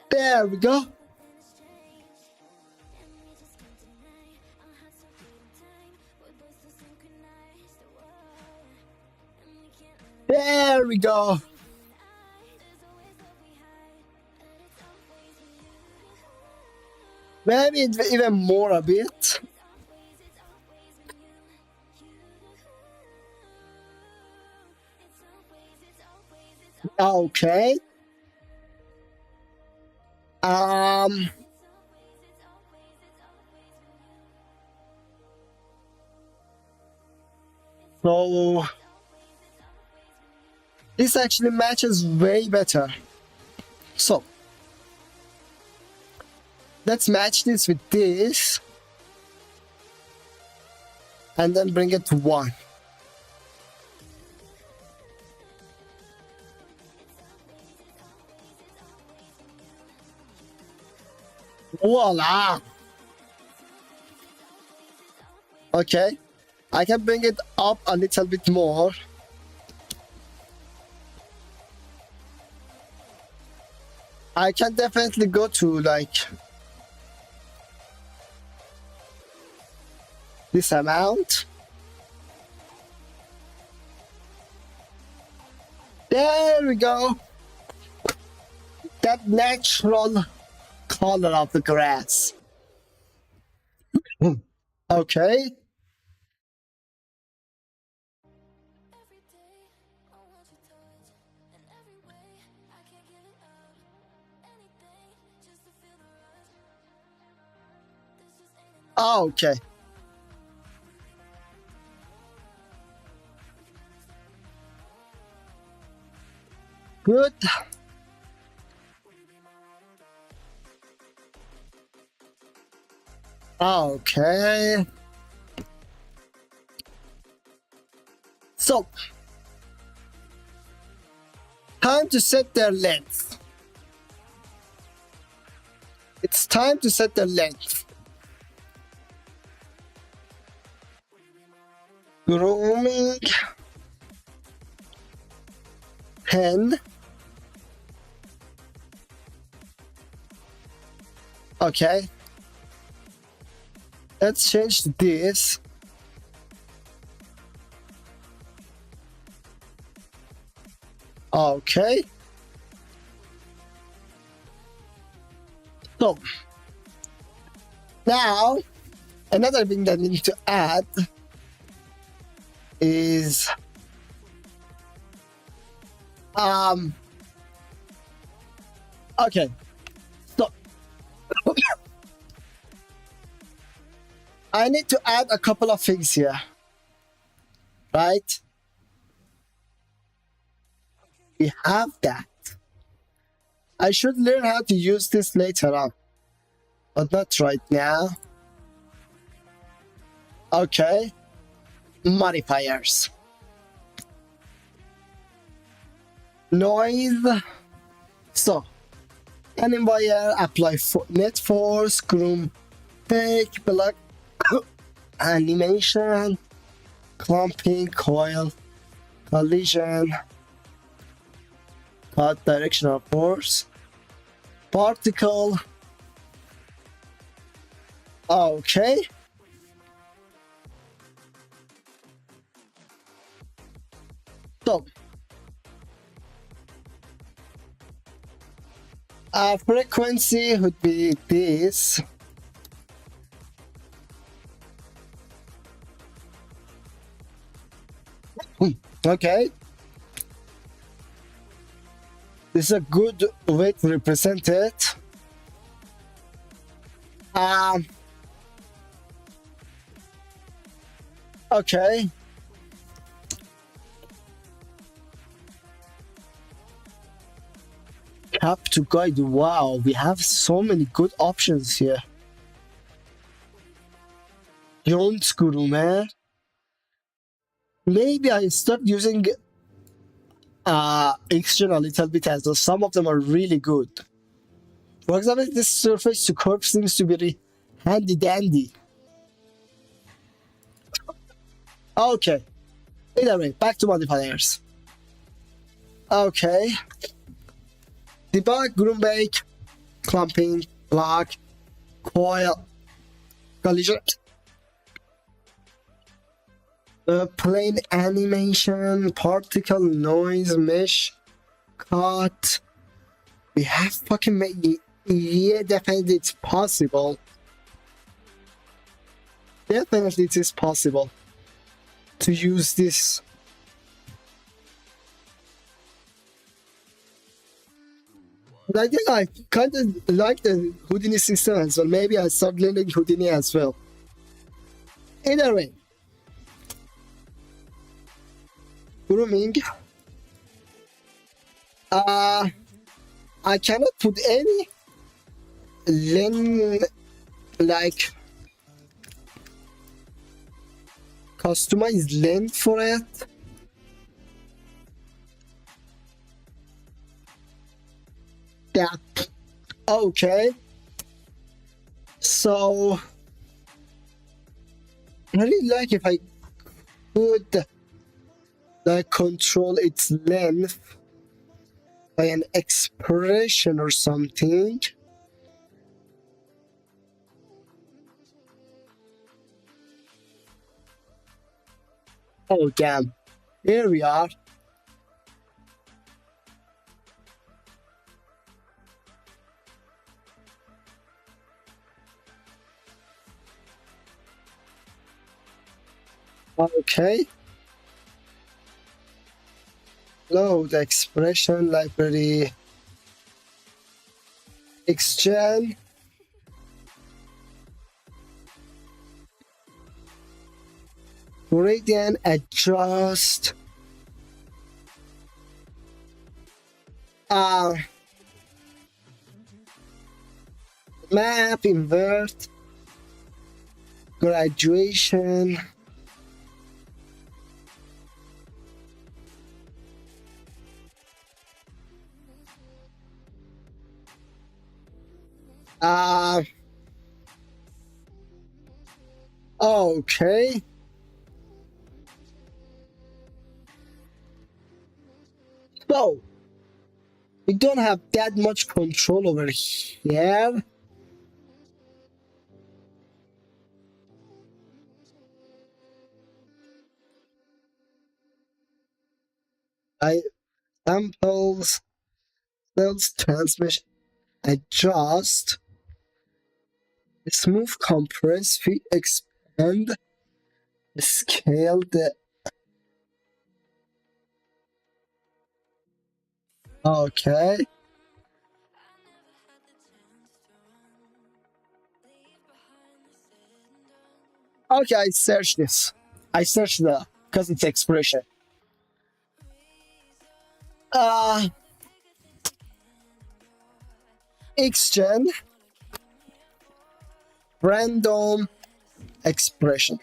There we go. There we go. Maybe even more a bit. Okay. So this actually matches way better. So let's match this with this and then bring it to 1. Voila! Okay, I can bring it up a little bit more. I can definitely go to like this amount. There we go. That natural color of the grass. Okay. Okay. Good. Okay. So, time to set their length. It's time to set their length. Grooming 10. Okay. Let's change this. Okay. So now another thing that we need to add is okay. So I need to add a couple of things here. Right? We have that. I should learn how to use this later on, but not right now. Okay. Modifiers. Noise. So, animalier, apply net force, groom, take, block, animation, clumping, coil, collision, cut directional force, particle. Okay. So, frequency would be this. Okay. This is a good way to represent it. Okay. Cap to guide. Wow, we have so many good options here. Jones Guru, man. Maybe I start using Xgen a little bit as well. Some of them are really good. For example, this surface to curve seems to be handy dandy. Okay. Either way, back to modifiers. Okay. Debug, groom bake, clumping, block, coil, collision. Plane animation, particle noise, mesh, cut. We have fucking made. Yeah, definitely it's possible. Definitely it is possible to use this. But I think I kind of like the Houdini system as well. Maybe I start learning Houdini as well. Either way. Grooming. I cannot put any like customized length for it. Yeah. Okay. So I really like if I could like control its length by an expression or something. Oh damn. Here we are. Okay. Load expression library. Xgen. Gradient adjust. Map invert. Graduation. Okay. So we don't have that much control over here. I samples, cells transmission, adjust, smooth compress, fit expand, scale the. Okay. Okay, I searched this. I searched the because it's expression. Xgen random expression.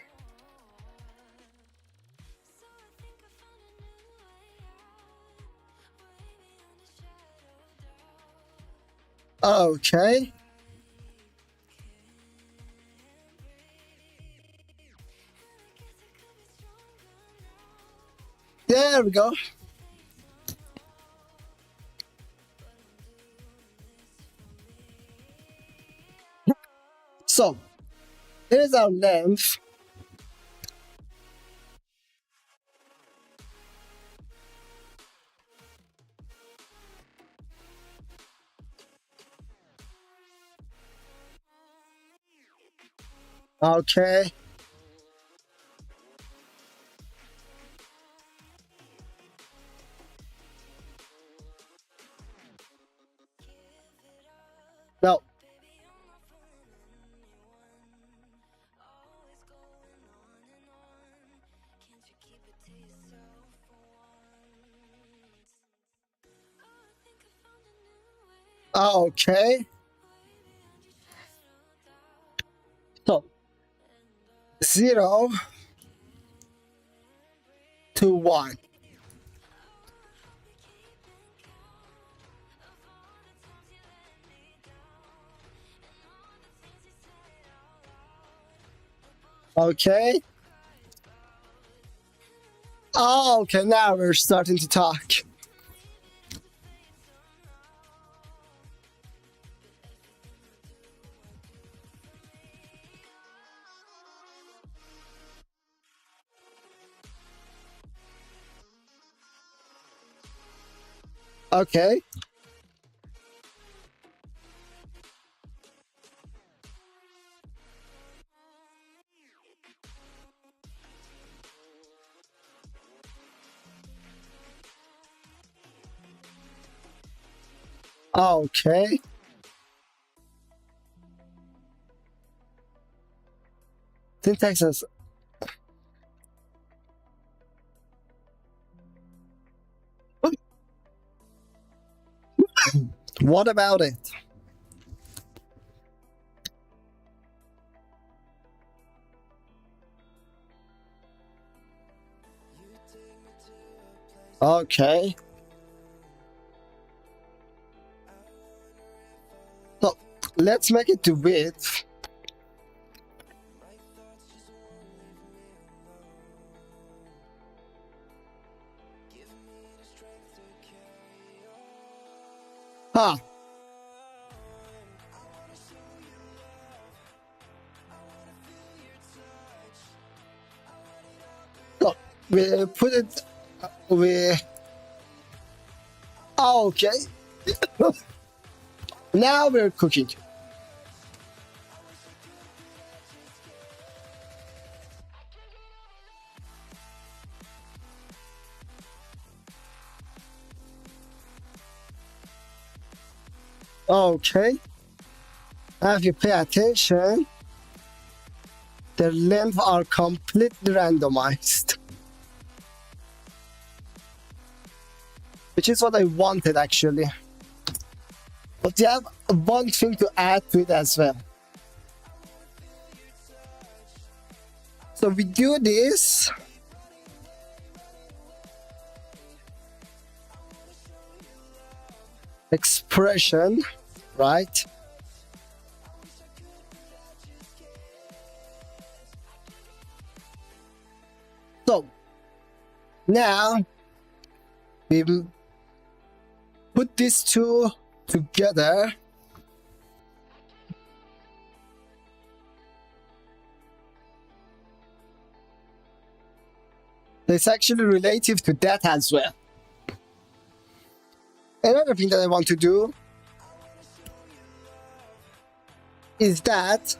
Okay. There we go. So, here's our length. Okay. No. Okay. So 0 to 1. Okay. Oh, okay, now we're starting to talk. Okay. Okay. Syntax is. What about it? Okay. So let's make it to width. Huh. So we put it. We. Okay. Now we're cooking. Okay. Now if you pay attention, the length are completely randomized. Which is what I wanted actually. But you have one thing to add to it as well. So we do this. Expression, right? So now we put these two together. It's actually relative to that as well. Another thing that I want to do is that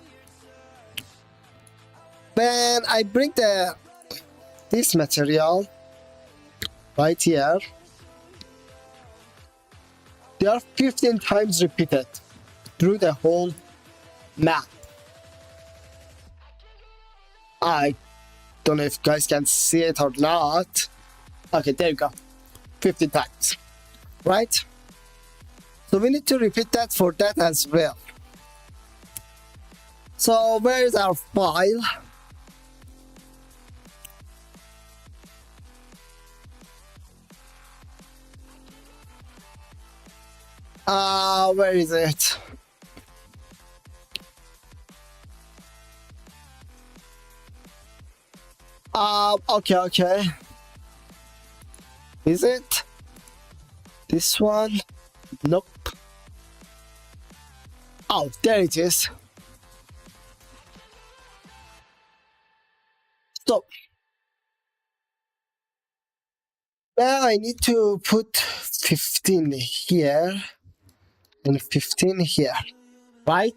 when I bring this material right here, they are 15 times repeated through the whole map. I don't know if you guys can see it or not. Okay, there you go. 15 times. Right? So we need to repeat that for that as well. So where is our file? Where is it? Okay. Is it? This one? Nope. Oh, there it is. So now I need to put 15 here and 15 here, right?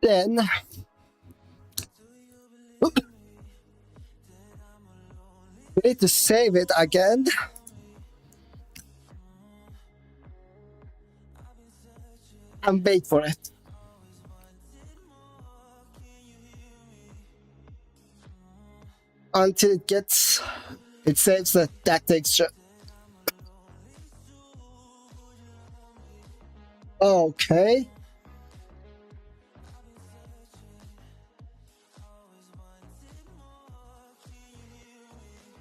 Then we need to save it again. And wait for it. Until it saves that texture. Okay.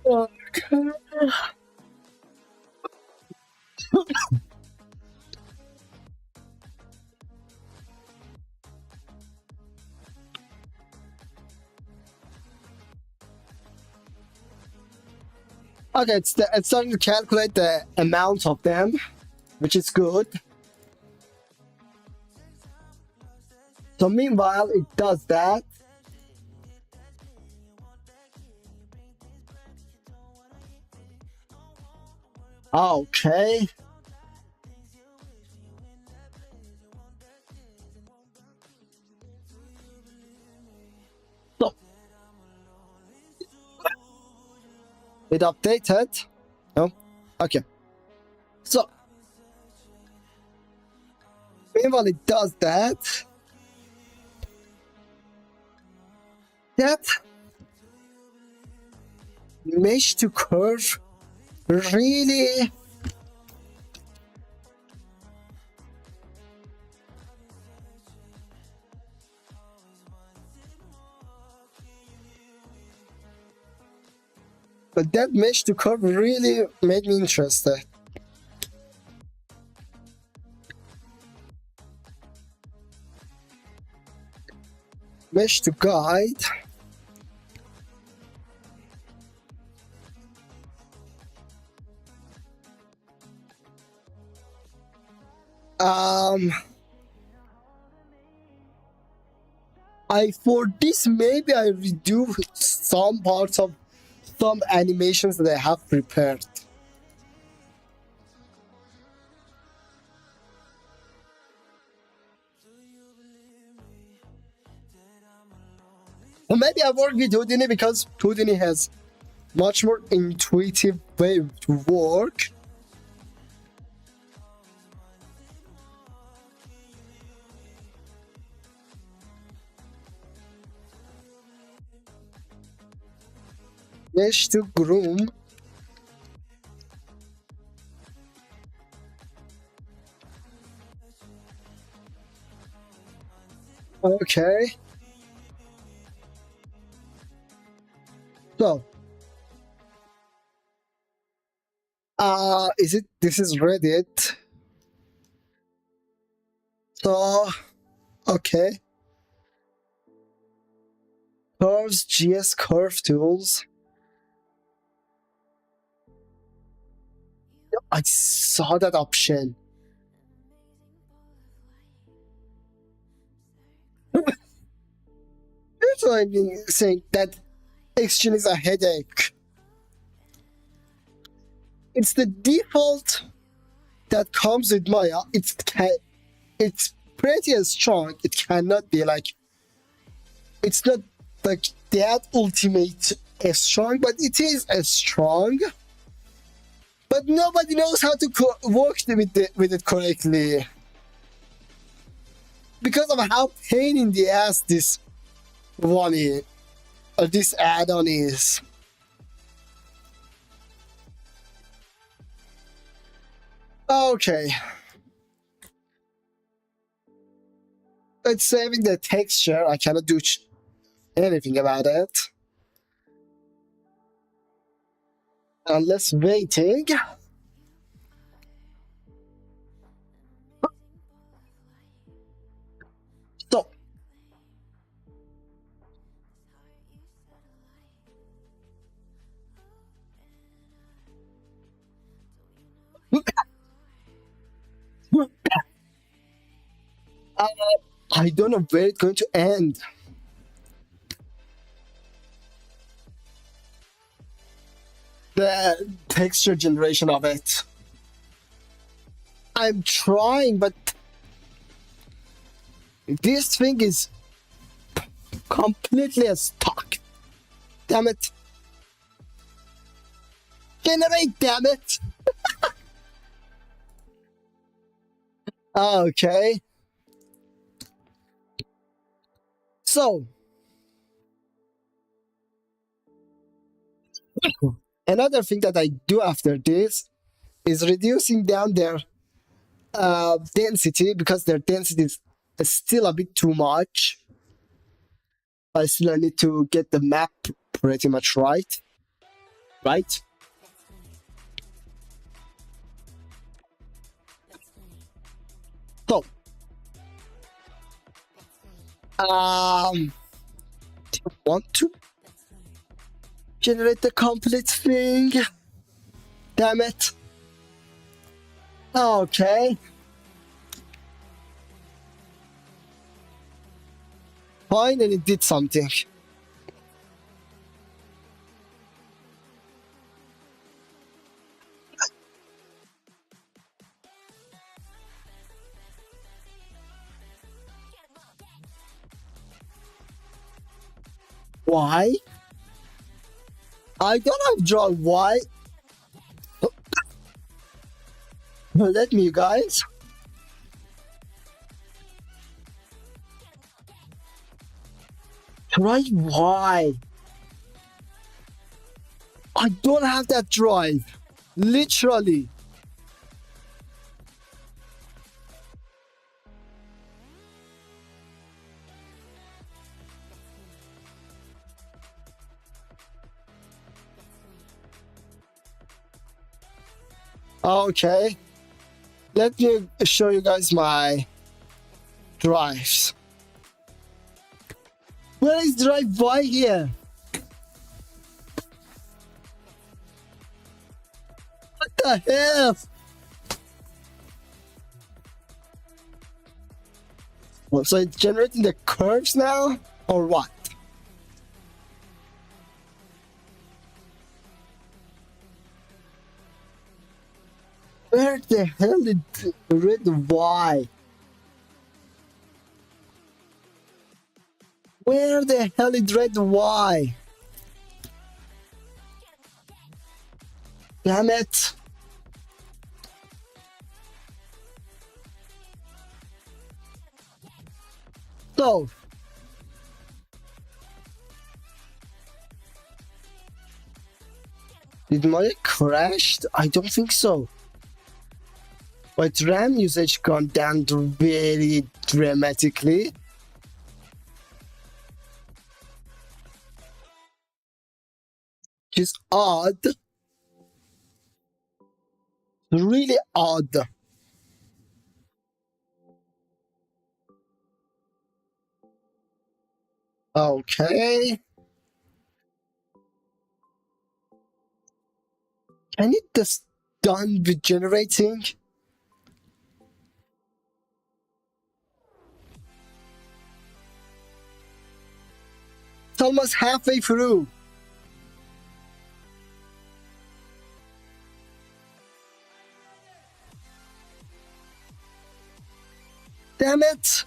Okay. Okay, it's starting to calculate the amount of them, which is good. So meanwhile, it does that. Okay. So it updated. No? Okay. So meanwhile, it does that. That mesh to curve really. But that mesh to curve really made me interested. Mesh to guide. I for this maybe I redo some parts of some animations that I have prepared. Or maybe I work with Houdini because Houdini has much more intuitive way to work. Mesh to groom. Okay. So, is it? This is Reddit. So, okay. Curves, GS curve tools. I saw that option. That's what I mean saying that exchange is a headache. It's the default that comes with Maya. It's pretty strong. It cannot be like. It's not like that ultimate strong, but it is strong. But nobody knows how to work with it correctly because of how pain in the ass this one is, or this add-on is. Okay. It's saving the texture. I cannot do anything about it. Unless waiting. So. I don't know where it's going to end. The texture generation of it. I'm trying, but this thing is completely stuck. Damn it. Generate, damn it. Okay. So, another thing that I do after this is reducing down their density, because their density is still a bit too much. I still need to get the map pretty much right. Right? So, do you want to generate the complete thing? Damn it. Okay. Finally did something. Why? I don't have draw. Why? Let me, guys. Try why? I don't have that drive. Literally. Okay. Let me show you guys my drives. Where is drive Y here? What the hell? Well, so it's generating the curves now? Or what? Where the hell did red Y? Where the hell is red Y? Damn it. So, did my crashed? I don't think so. But RAM usage gone down very dramatically. Which is odd. Really odd. Okay. Can it just done with generating? It's almost halfway through. Damn it.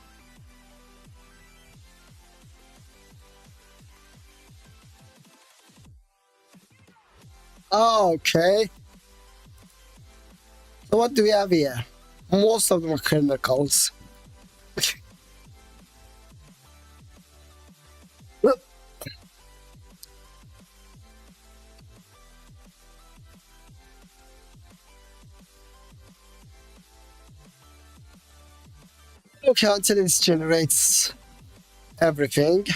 Okay. So what do we have here? Most of them are chemicals. Okay, until it generates everything.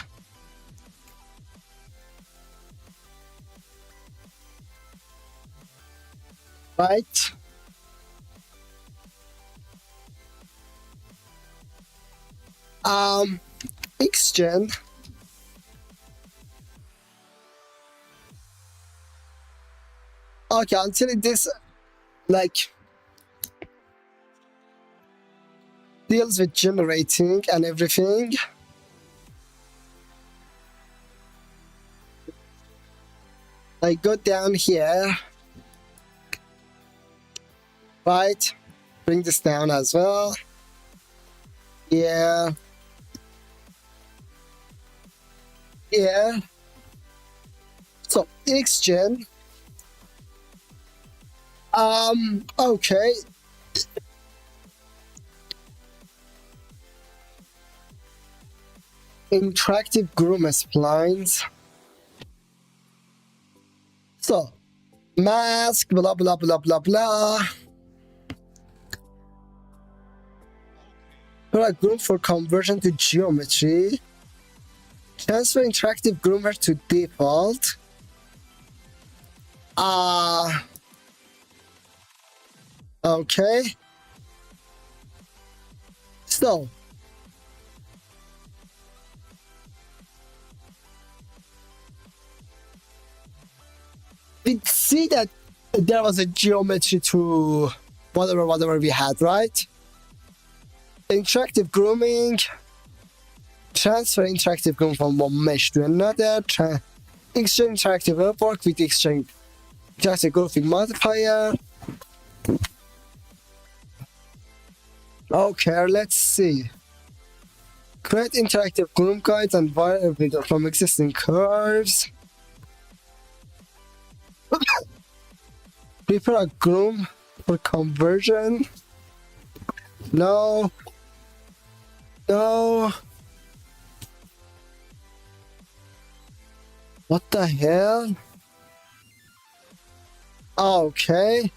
Right? Xgen. Okay, until it this like deals with generating and everything. I go down here. Right? Bring this down as well. Yeah. Yeah. So Xgen. Okay. Interactive groom splines. So mask, blah blah blah blah blah. Put a group for conversion to geometry. Transfer interactive groomer to default. Okay. So we see that there was a geometry to whatever we had, right? Interactive grooming, transfer interactive groom from one mesh to another, exchange interactive artwork with exchange interactive grouping modifier. Okay, let's see. Create interactive groom guides and variable from existing curves. Prepare a groom for conversion. No. No. What the hell? Okay.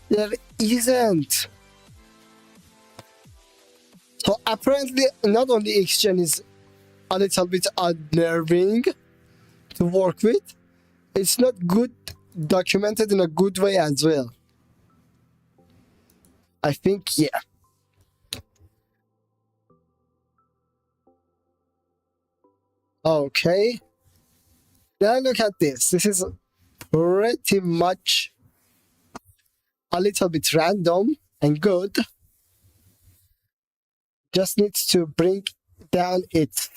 There isn't. So apparently not only exchange is a little bit unnerving to work with, it's not good documented in a good way as well. I think, yeah. Okay. Now look at this. This is pretty much a little bit random and good. Just needs to bring down its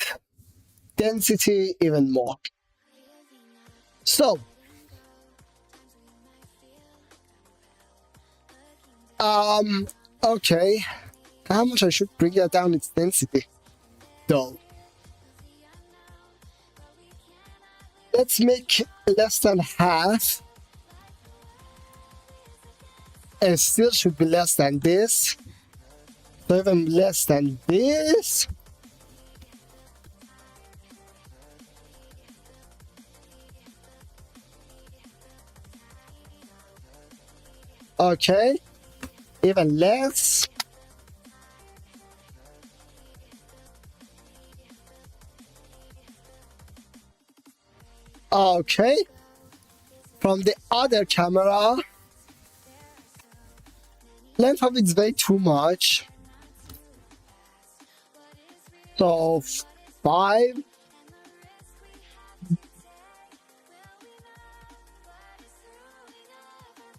density even more. So, okay. How much I should bring it down its density, though? Let's make less than half. And still should be less than this. So even less than this. Okay. Even less. Okay. From the other camera, length of it's way too much. So 5.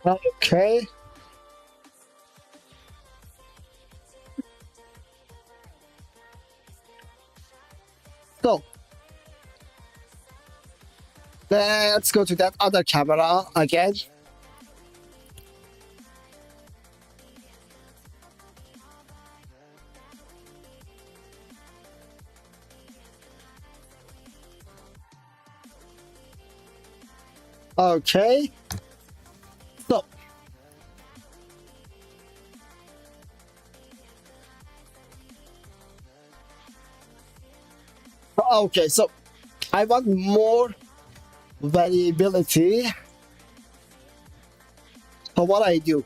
Okay. So let's go to that other camera again. Okay. So okay, so I want more variability. So what I do?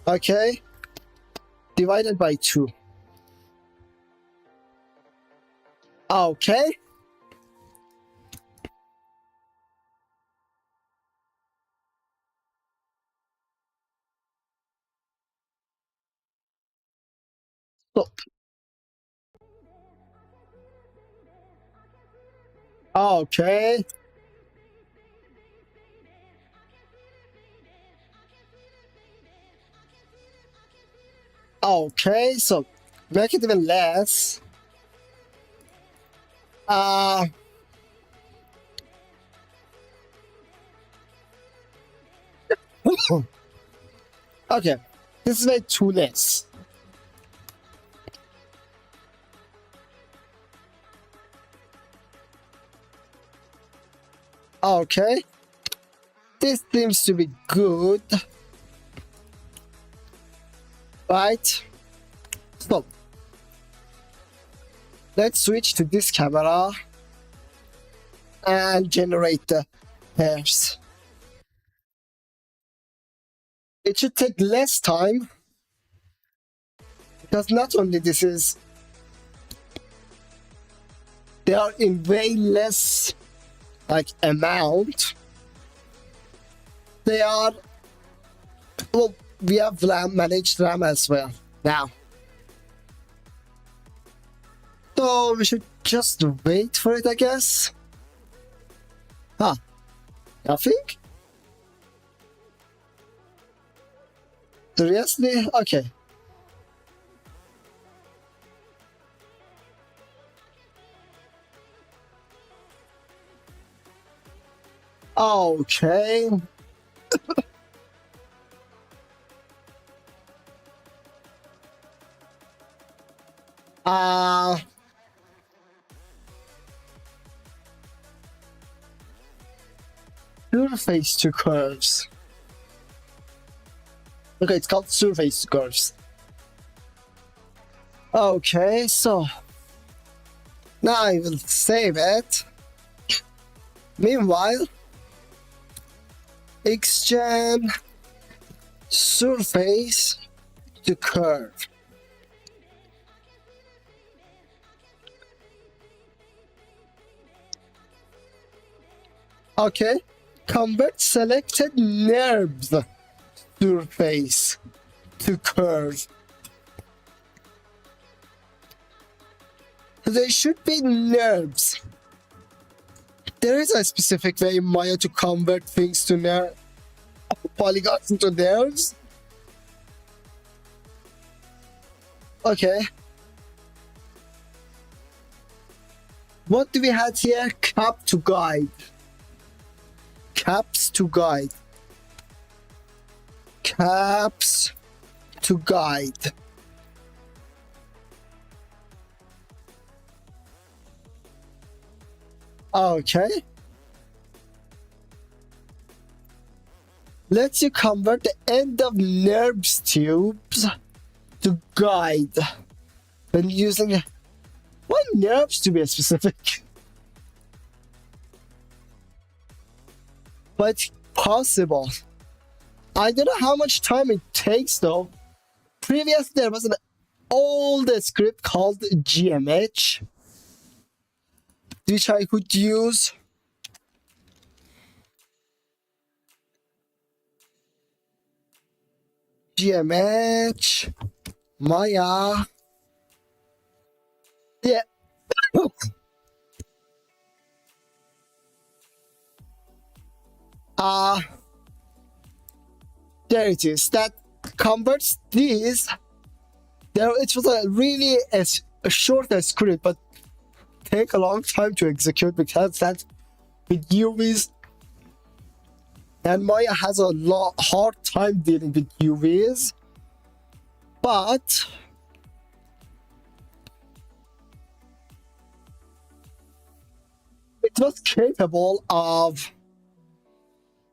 Okay. Divided by 2. Okay. So okay. Okay, so make it even less. Okay, this is way too less. Okay, this seems to be good, right? So Let's switch to this camera and generate the hairs. It should take less time because not only they are in way less like amount. They are, well, we have managed RAM as well now. So we should just wait for it, I guess. Huh. Nothing? Seriously? Okay. Okay. Surface to curves. Okay, it's called surface to curves. Okay, so now I will save it. Meanwhile, XGen surface to curve. Okay, convert selected NURBS surface to curve. They should be NURBS. There is a specific way in Maya to convert things to polygons into NURBS. Okay. What do we have here? Cap to guide. Caps to guide. Caps to guide. Okay. Let's you convert the end of NURBS tubes to guide. When using why NURBS to be specific? But it's possible. I don't know how much time it takes though. Previously there was an old script called GMH, which I could use. GMH, Maya. Yeah. There it is. That converts these. There, it was a really a short script, but take a long time to execute because that with UVs, and Maya has a hard time dealing with UVs, but it was capable of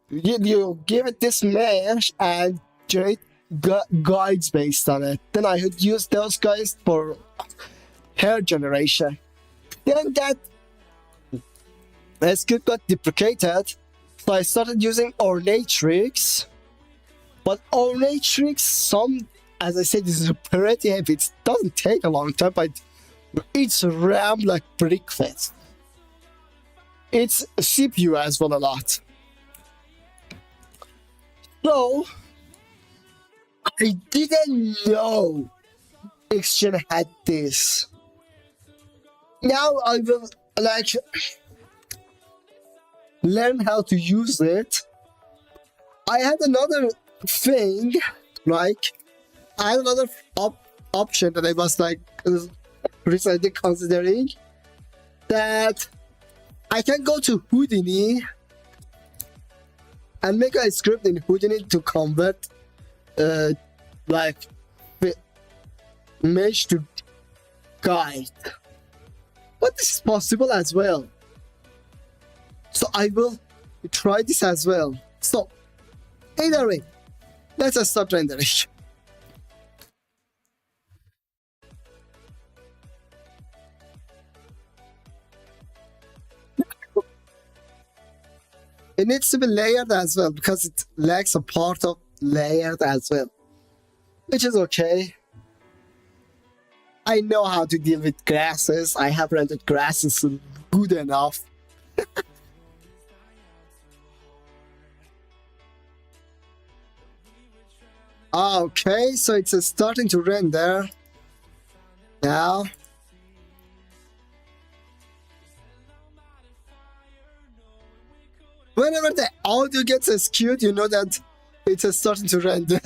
you give it this mesh and generate guides based on it. Then I would use those guys for hair generation. Then that script got deprecated, so I started using Ornatrix. But Ornatrix, as I said, is pretty heavy. It doesn't take a long time, but it's RAM like breakfast. It's CPU as well a lot. So I didn't know XGen had this. Now I will learn how to use it. I had another thing, I had another option that I was recently considering, that I can go to Houdini and make a script in Houdini to convert mesh to guide. But this is possible as well. So I will try this as well. So either way, let's just start rendering. It needs to be layered as well because it lacks a part of layered as well, which is okay. I know how to deal with grasses. I have rendered grasses good enough. Okay, so it's starting to render now. Whenever the audio gets skewed, you know that it's starting to render.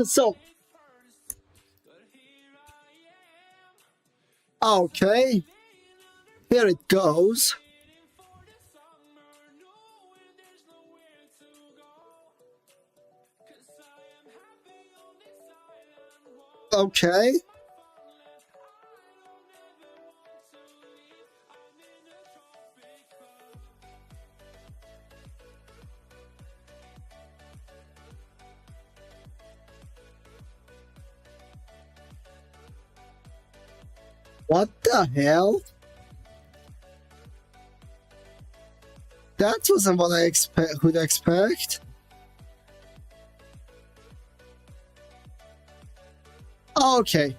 So, okay, here it goes. Okay. What the hell? That wasn't what I would expect. Okay.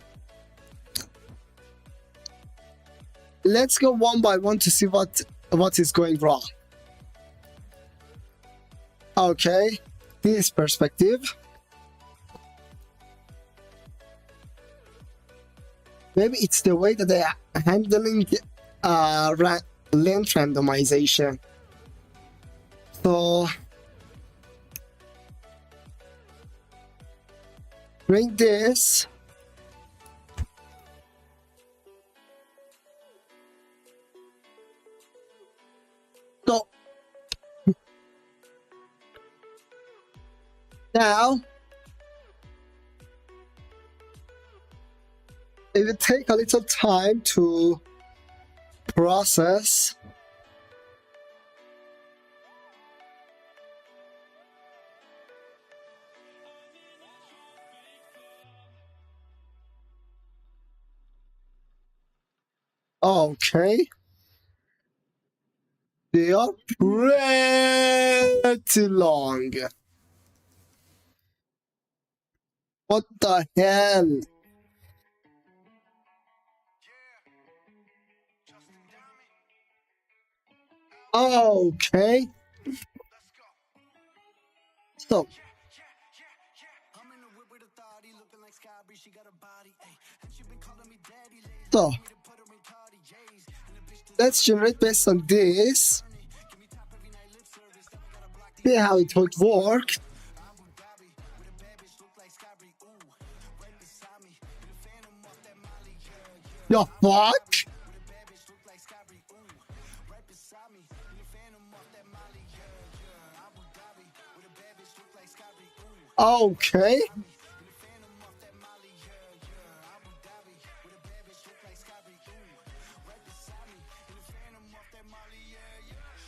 Let's go one by one to see what is going wrong. Okay, this perspective. Maybe it's the way that they are handling length randomization. So bring this. So now it will take a little time to process. Okay. They are pretty long. What the hell? Okay. So let's generate based on this. See how it would work. The fuck? Okay.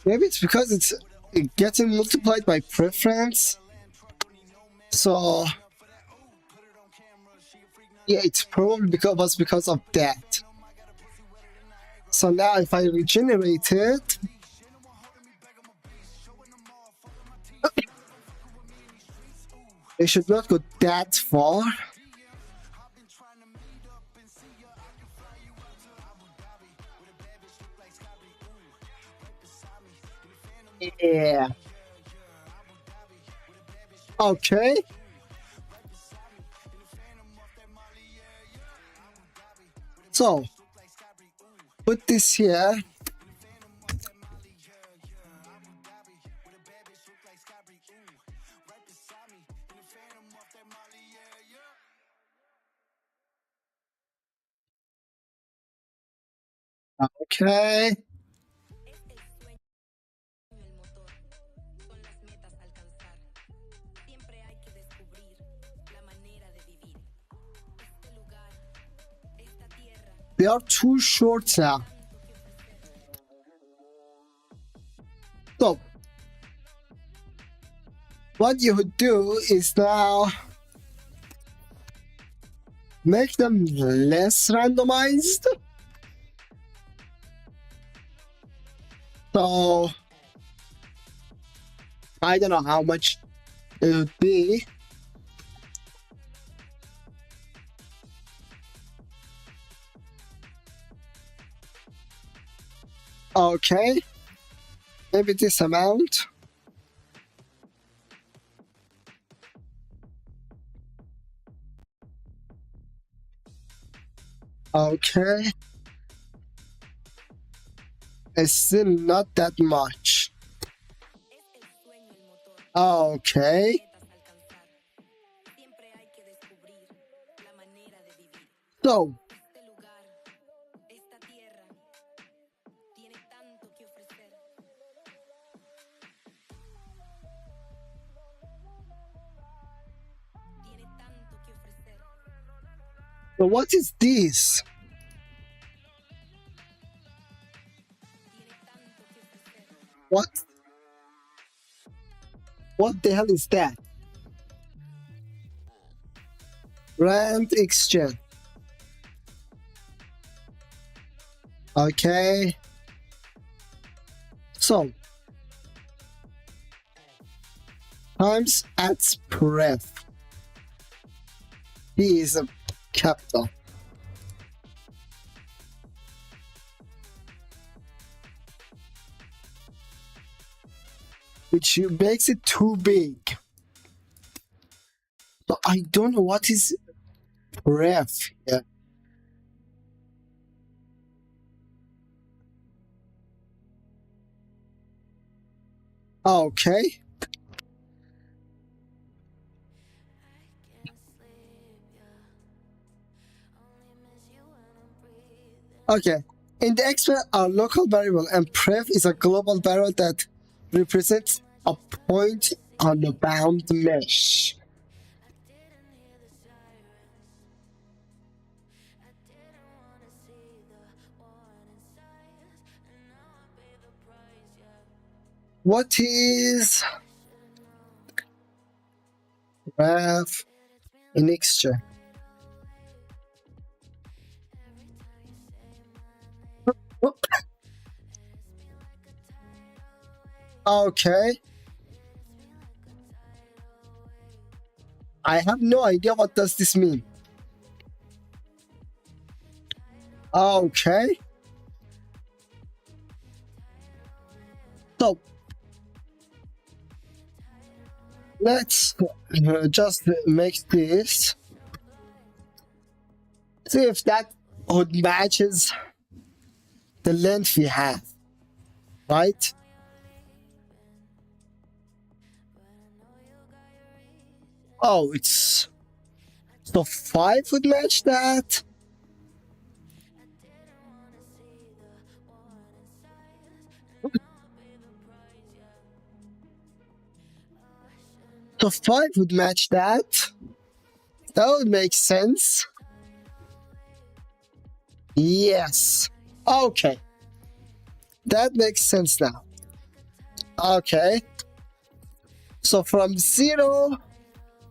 Maybe it's because it's getting multiplied by preference. So yeah, it's probably because of that. So now if I regenerate it, it should not go that far. Yeah. Okay. So put this here. Okay. They are too short now. So what you would do is now make them less randomized. So I don't know how much it would be. Okay, maybe this amount. Okay, it's still not that much. Okay, so what is this? What? What the hell is that? Rand exchange. Okay. So times at pref. He is a capital. Which makes it too big. So I don't know what is pref here. Okay. Okay. In the expression, our local variable and pref is a global variable that represents a point on the bound mesh. What is ref in exchange? Okay. I have no idea what does this mean. Okay. So let's just make this. See if that matches the length we have, right? Oh, it's so 5 would match that. So 5 would match that. That would make sense. Yes. Okay. That makes sense now. Okay. So from 0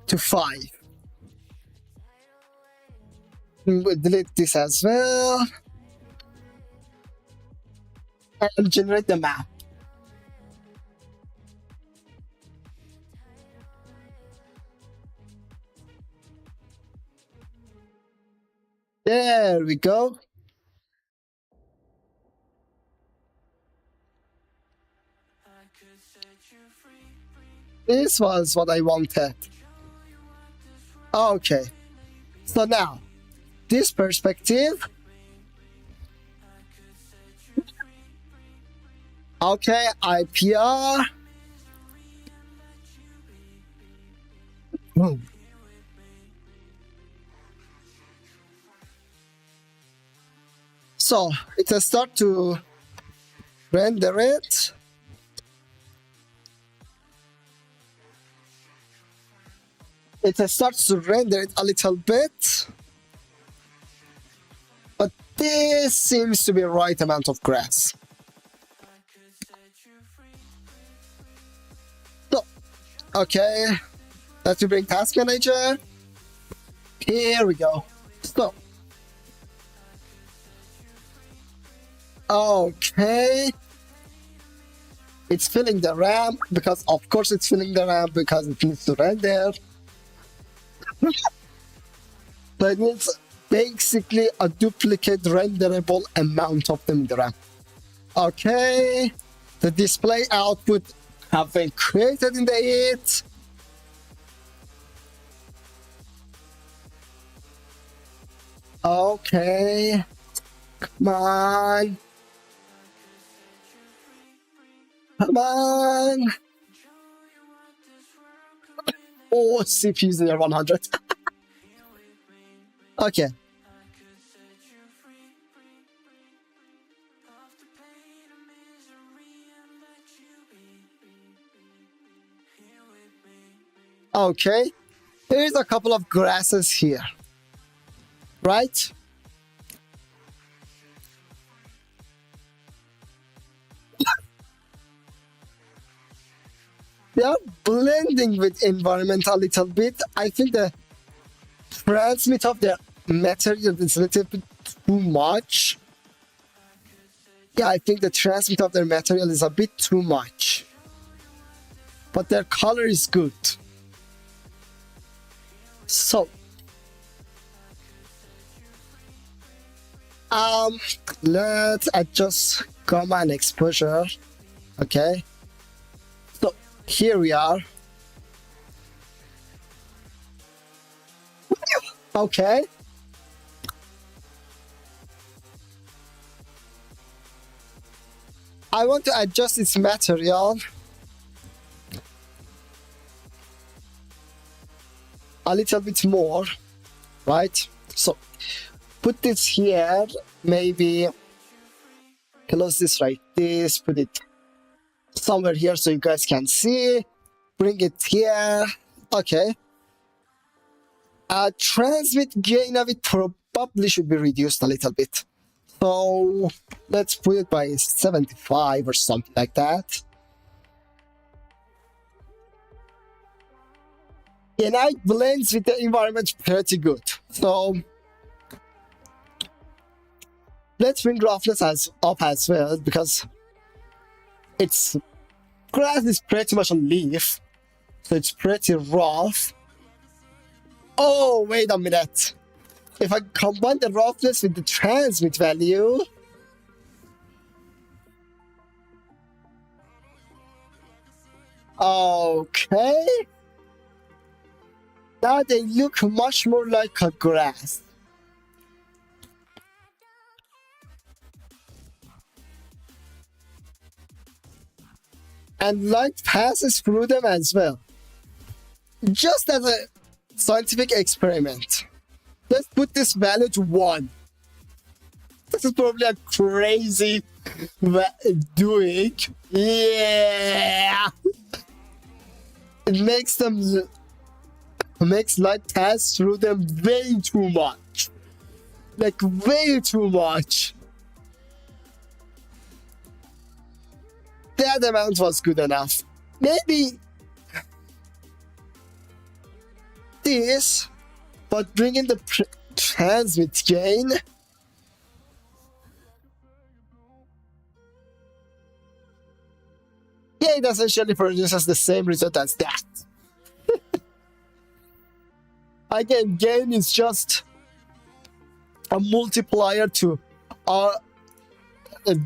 to 5. We'll delete this as well. And generate the map. There we go. This was what I wanted. Okay. So now, this perspective. Okay, IPR. So it will start to render it. It starts to render it a little bit. But this seems to be the right amount of grass. So, okay. Let's bring task manager. Here we go. So, okay. It's filling the RAM because, of course, it's filling the RAM because it needs to render. So it needs basically a duplicate renderable amount of them in the RAM. Okay, the display output have been created in the it. Okay, come on. Come on. Oh, CPU's near 100. Okay. Okay. Here's a couple of grasses here. Right? They are blending with environment a little bit. I think the transmit of the material is a little bit too much. Yeah, I think the transmit of their material is a bit too much. But their color is good. So, let's adjust gamma and exposure. Okay. So, here we are. Okay. I want to adjust its material a little bit more, right? So put this here, maybe close this like this, put it somewhere here so you guys can see, bring it here. Okay. Transmit gain of it probably should be reduced a little bit. So let's put it by 75 or something like that. Yeah, now it blends with the environment pretty good. So let's bring roughness up as well, because its grass is pretty much a leaf, so it's pretty rough. Oh, wait a minute. If I combine the roughness with the transmit value, okay, now they look much more like a grass. And light passes through them as well. Just as a scientific experiment, let's put this value to 1. This is probably a crazy doing. Yeah! It makes light pass through them way too much. Like, way too much. That amount was good enough. Maybe this, but bring in the transmit gain. Yeah, it essentially produces the same result as that. Again, gain is just a multiplier to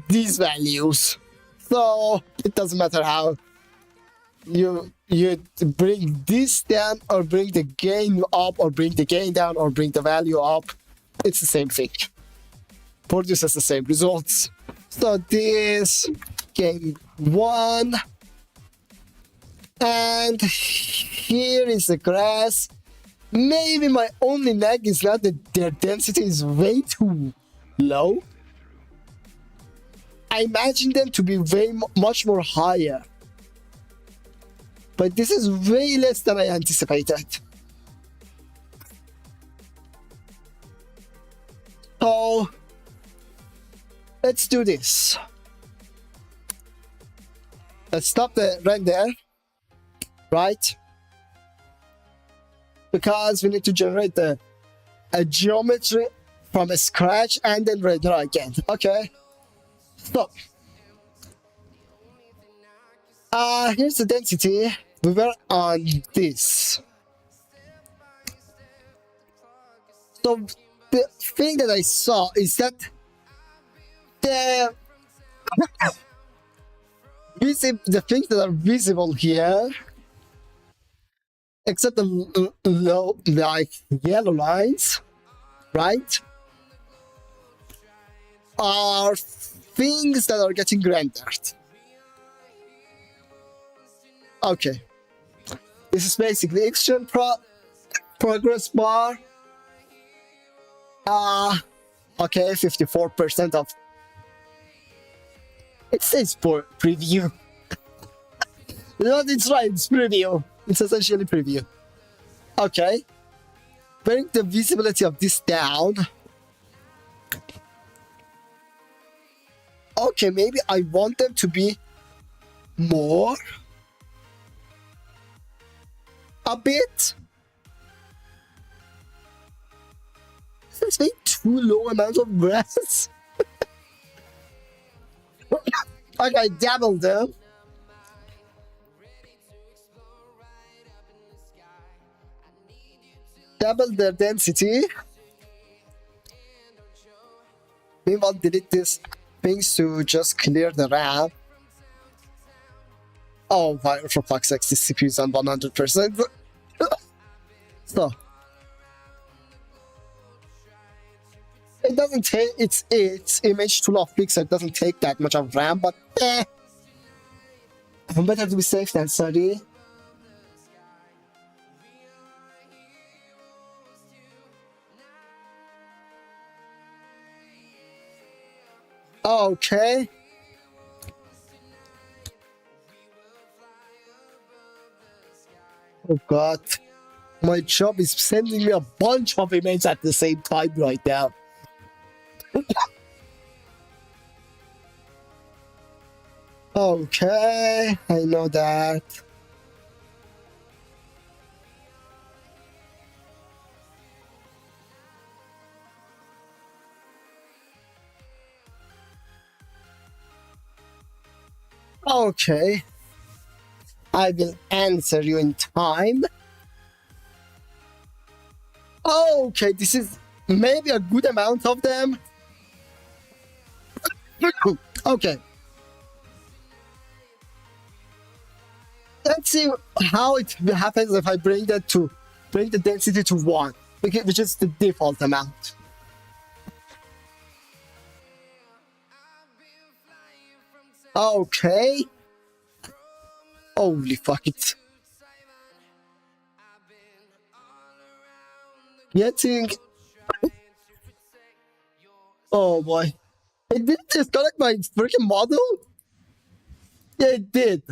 these values. So it doesn't matter how you bring this down or bring the gain up or bring the gain down or bring the value up. It's the same thing. Produces the same results. So this gain 1. And here is the grass. Maybe my only nag is not that their density is way too low. I imagine them to be much more higher. But this is way less than I anticipated. So, let's do this. Let's stop the render, right? Because we need to generate a geometry from scratch and then render again. Okay. Stop. Here's the density. We were on this. So the thing that I saw is that the the things that are visible here, except the low, like yellow lines, right, are things that are getting rendered. Okay, this is basically exchange progress bar. Okay, 54% of it says for preview. No, it's right, it's preview. It's essentially preview. Okay. Bring the visibility of this down. Okay, maybe I want them to be more. A bit. This is too low amount of grass. Okay, double them. Double their density. Meanwhile, delete these things to just clear the RAM. Oh, for fuck's sake, this CPU is on 100%. So, it doesn't take, it's image full of pixels, it doesn't take that much of RAM, but better to be safe than sorry. Okay. Oh god. My job is sending me a bunch of emails at the same time right now. Okay, I know that. Okay. I will answer you in time. Okay, this is maybe a good amount of them. Okay. Let's see how it happens if I bring the density to 1, which is the default amount. Okay. Holy fuck it. Getting... Oh boy. It didn't disconnect my freaking model? Yeah, it did.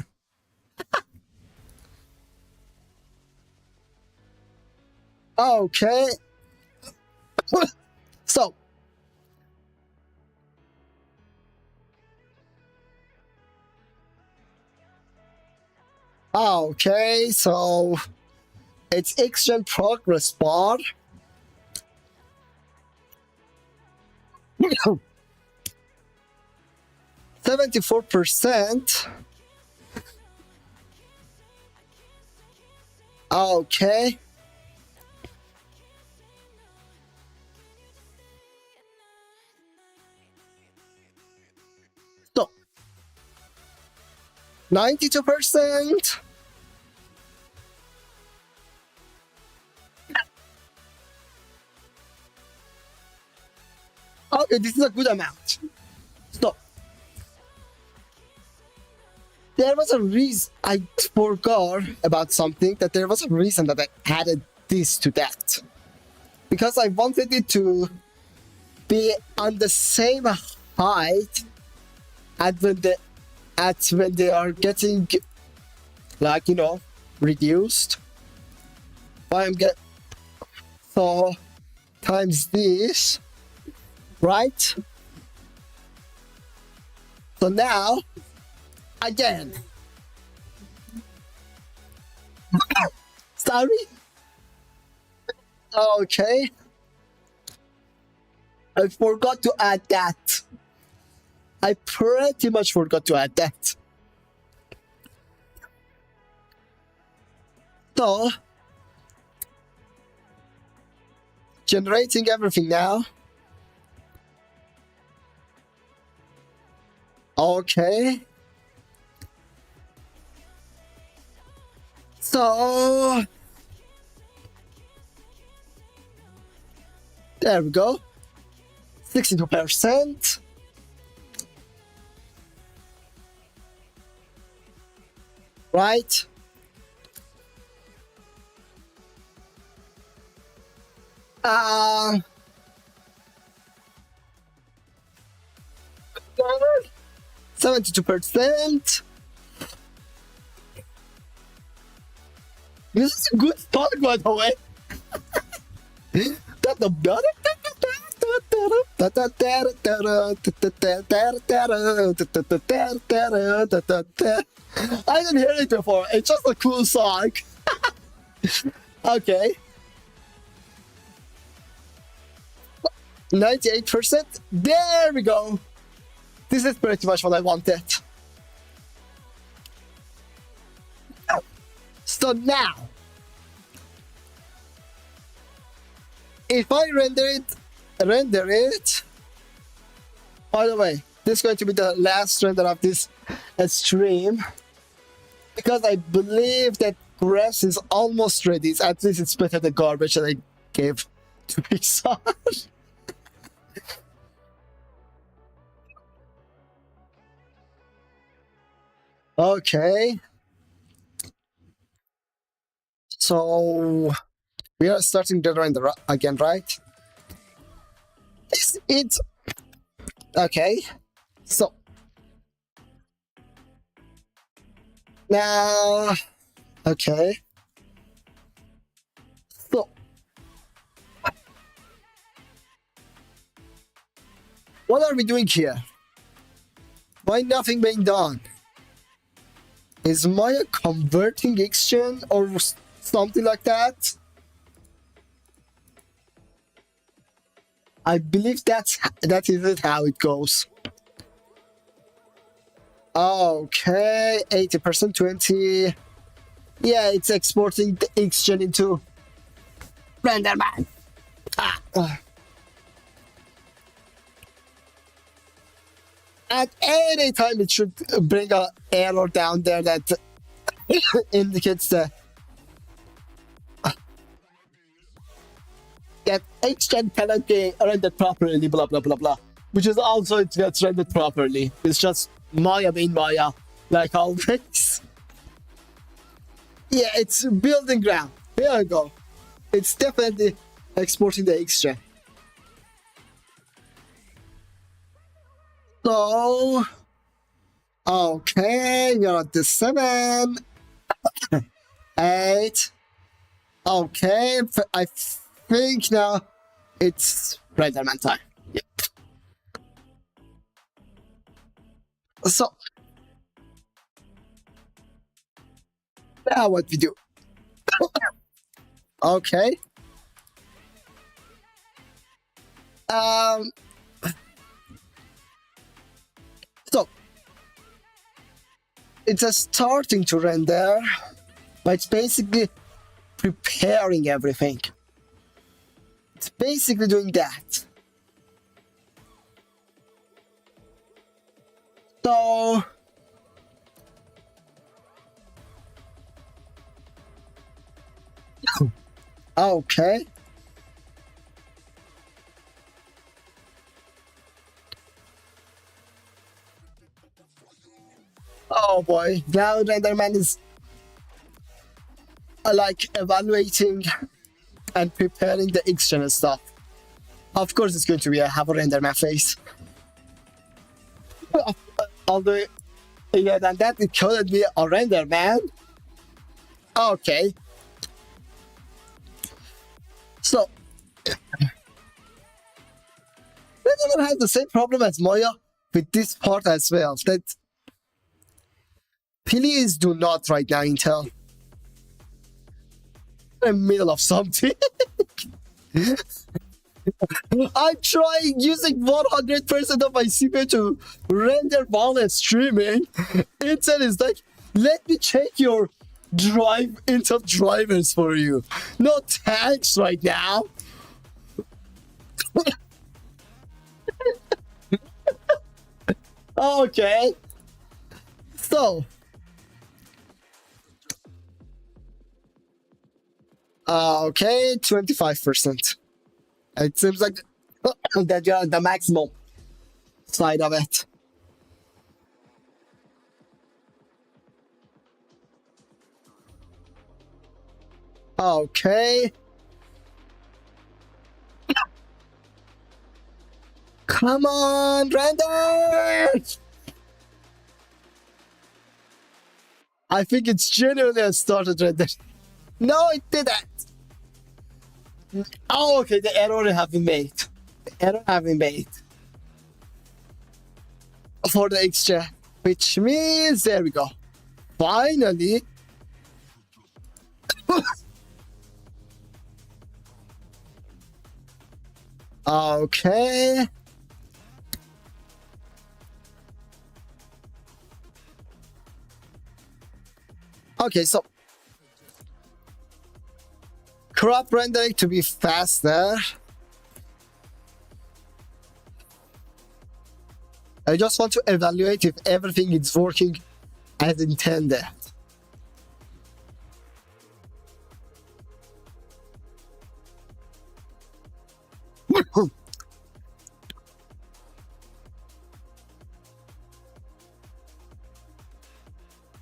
Okay. So. Okay, so it's exchange progress bar. $74%. Okay. So 92%. Okay, this is a good amount. So there was a reason I forgot about something, that there was a reason that I added this to that. Because I wanted it to be on the same height when they are getting, like, you know, reduced. So times this, right? So now again. Sorry? Okay. I forgot to add that. I pretty much forgot to add that. So, generating everything now. Okay. So, there we go. 62%. Right. Uh, 72%. This is a good start, by the way. I didn't hear it before. It's just a cool song. Okay. 98%. There we go. This is pretty much what I wanted. So now, if I render it, by the way, this is going to be the last render of this stream, because I believe that grass is almost ready. At least it's better than garbage that I gave to Pixar. Okay. So we are starting the render again, right? Is it okay? So now, okay. So what are we doing here? Why nothing being done? Is Maya converting exchange or something like that? I believe that is it how it goes. Okay, 80%, 20. Yeah, it's exporting the exchange into renderman. At any time, it should bring an error down there that indicates that exchange cannot be rendered properly, blah blah blah blah. Which is also it gets rendered properly. It's just Maya being Maya, like always. Yeah, it's building ground. Here we go. It's definitely exporting the exchange. So, okay, you're at the 7, 8. Okay, I think now it's renderman time. Yep. So, now what we do? Okay. So it's starting to render, but it's basically preparing everything. It's basically doing that. So okay. Oh boy, now renderman is like evaluating and preparing the exchange stuff. Of course, it's going to be have a renderman face. Although, yeah, than that, it could be a renderman. Okay. So, renderman has the same problem as Maya with this part as well. That please do not right now, Intel. In the middle of something. I'm trying using 100% of my CPU to render while I'm streaming. Intel is like, let me check your drive into drivers for you. No tanks right now. Okay. So. Okay, 25%. It seems like that you're at the maximum side of it. Okay. Come on, render! I think it's genuinely started rendering. No, it didn't. Oh, okay, the error have been made. The error have been made. For the extra, which means, there we go. Finally. Okay. Okay, so crop rendering to be faster. I just want to evaluate if everything is working as intended.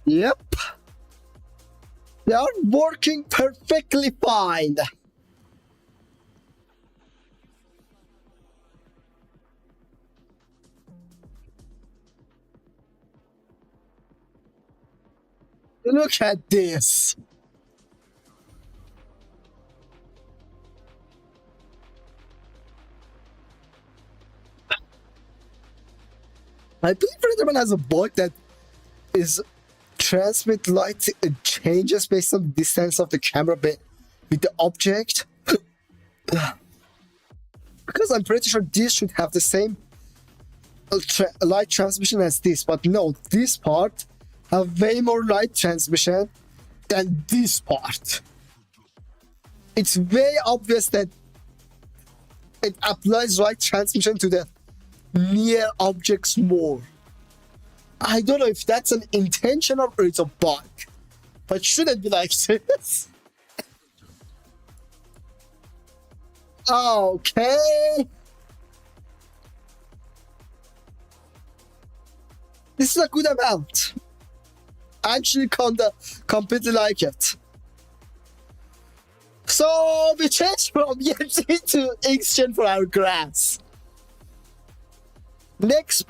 Yep. They are working perfectly fine. Look at this. I believe renderman has a bug that is transmit light changes based on the distance of the camera with the object. Because I'm pretty sure this should have the same light transmission as this, but no, this part have way more light transmission than this part. It's very obvious that it applies light transmission to the near objects more. I don't know if that's an intentional or it's a bug, but shouldn't be like this. Okay. This is a good amount. I actually completely like it. So we changed from Yeti to exchange for our grass. Next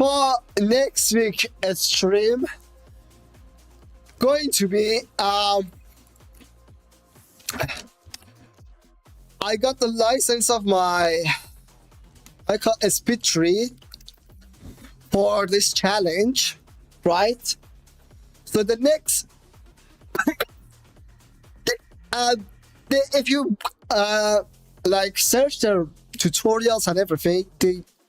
week stream going to be I got the license of my a speed tree for this challenge, right? So the next if you like search the tutorials and everything,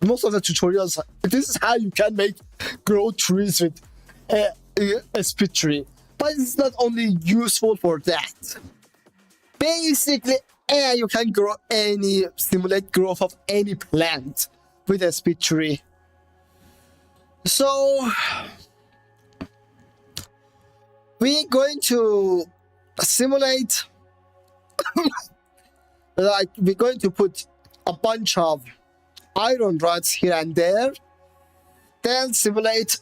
most of the tutorials, this is how you can make grow trees with a speed tree. But it's not only useful for that. Basically, you can stimulate growth of any plant with a speed tree. So we're going to simulate like we're going to put a bunch of iron rods here and there, then simulate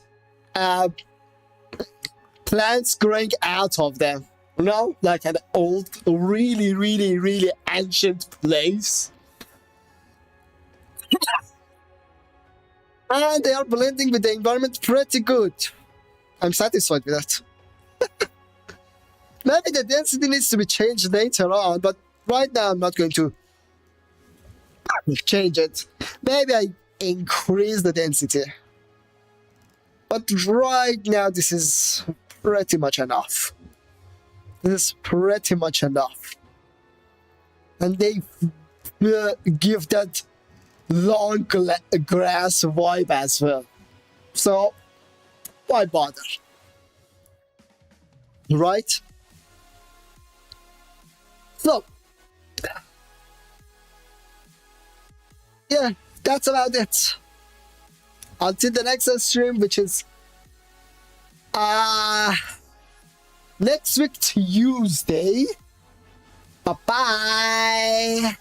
plants growing out of them, you know, like an old, really ancient place. And they are blending with the environment pretty good. I'm satisfied with that. Maybe the density needs to be changed later on, but right now I'm not going to change it. Maybe I increase the density. But right now this is pretty much enough. This is pretty much enough. And they give that long grass vibe as well. So why bother? Right? So, yeah, that's about it. Until the next stream, which is next week Tuesday. Bye bye.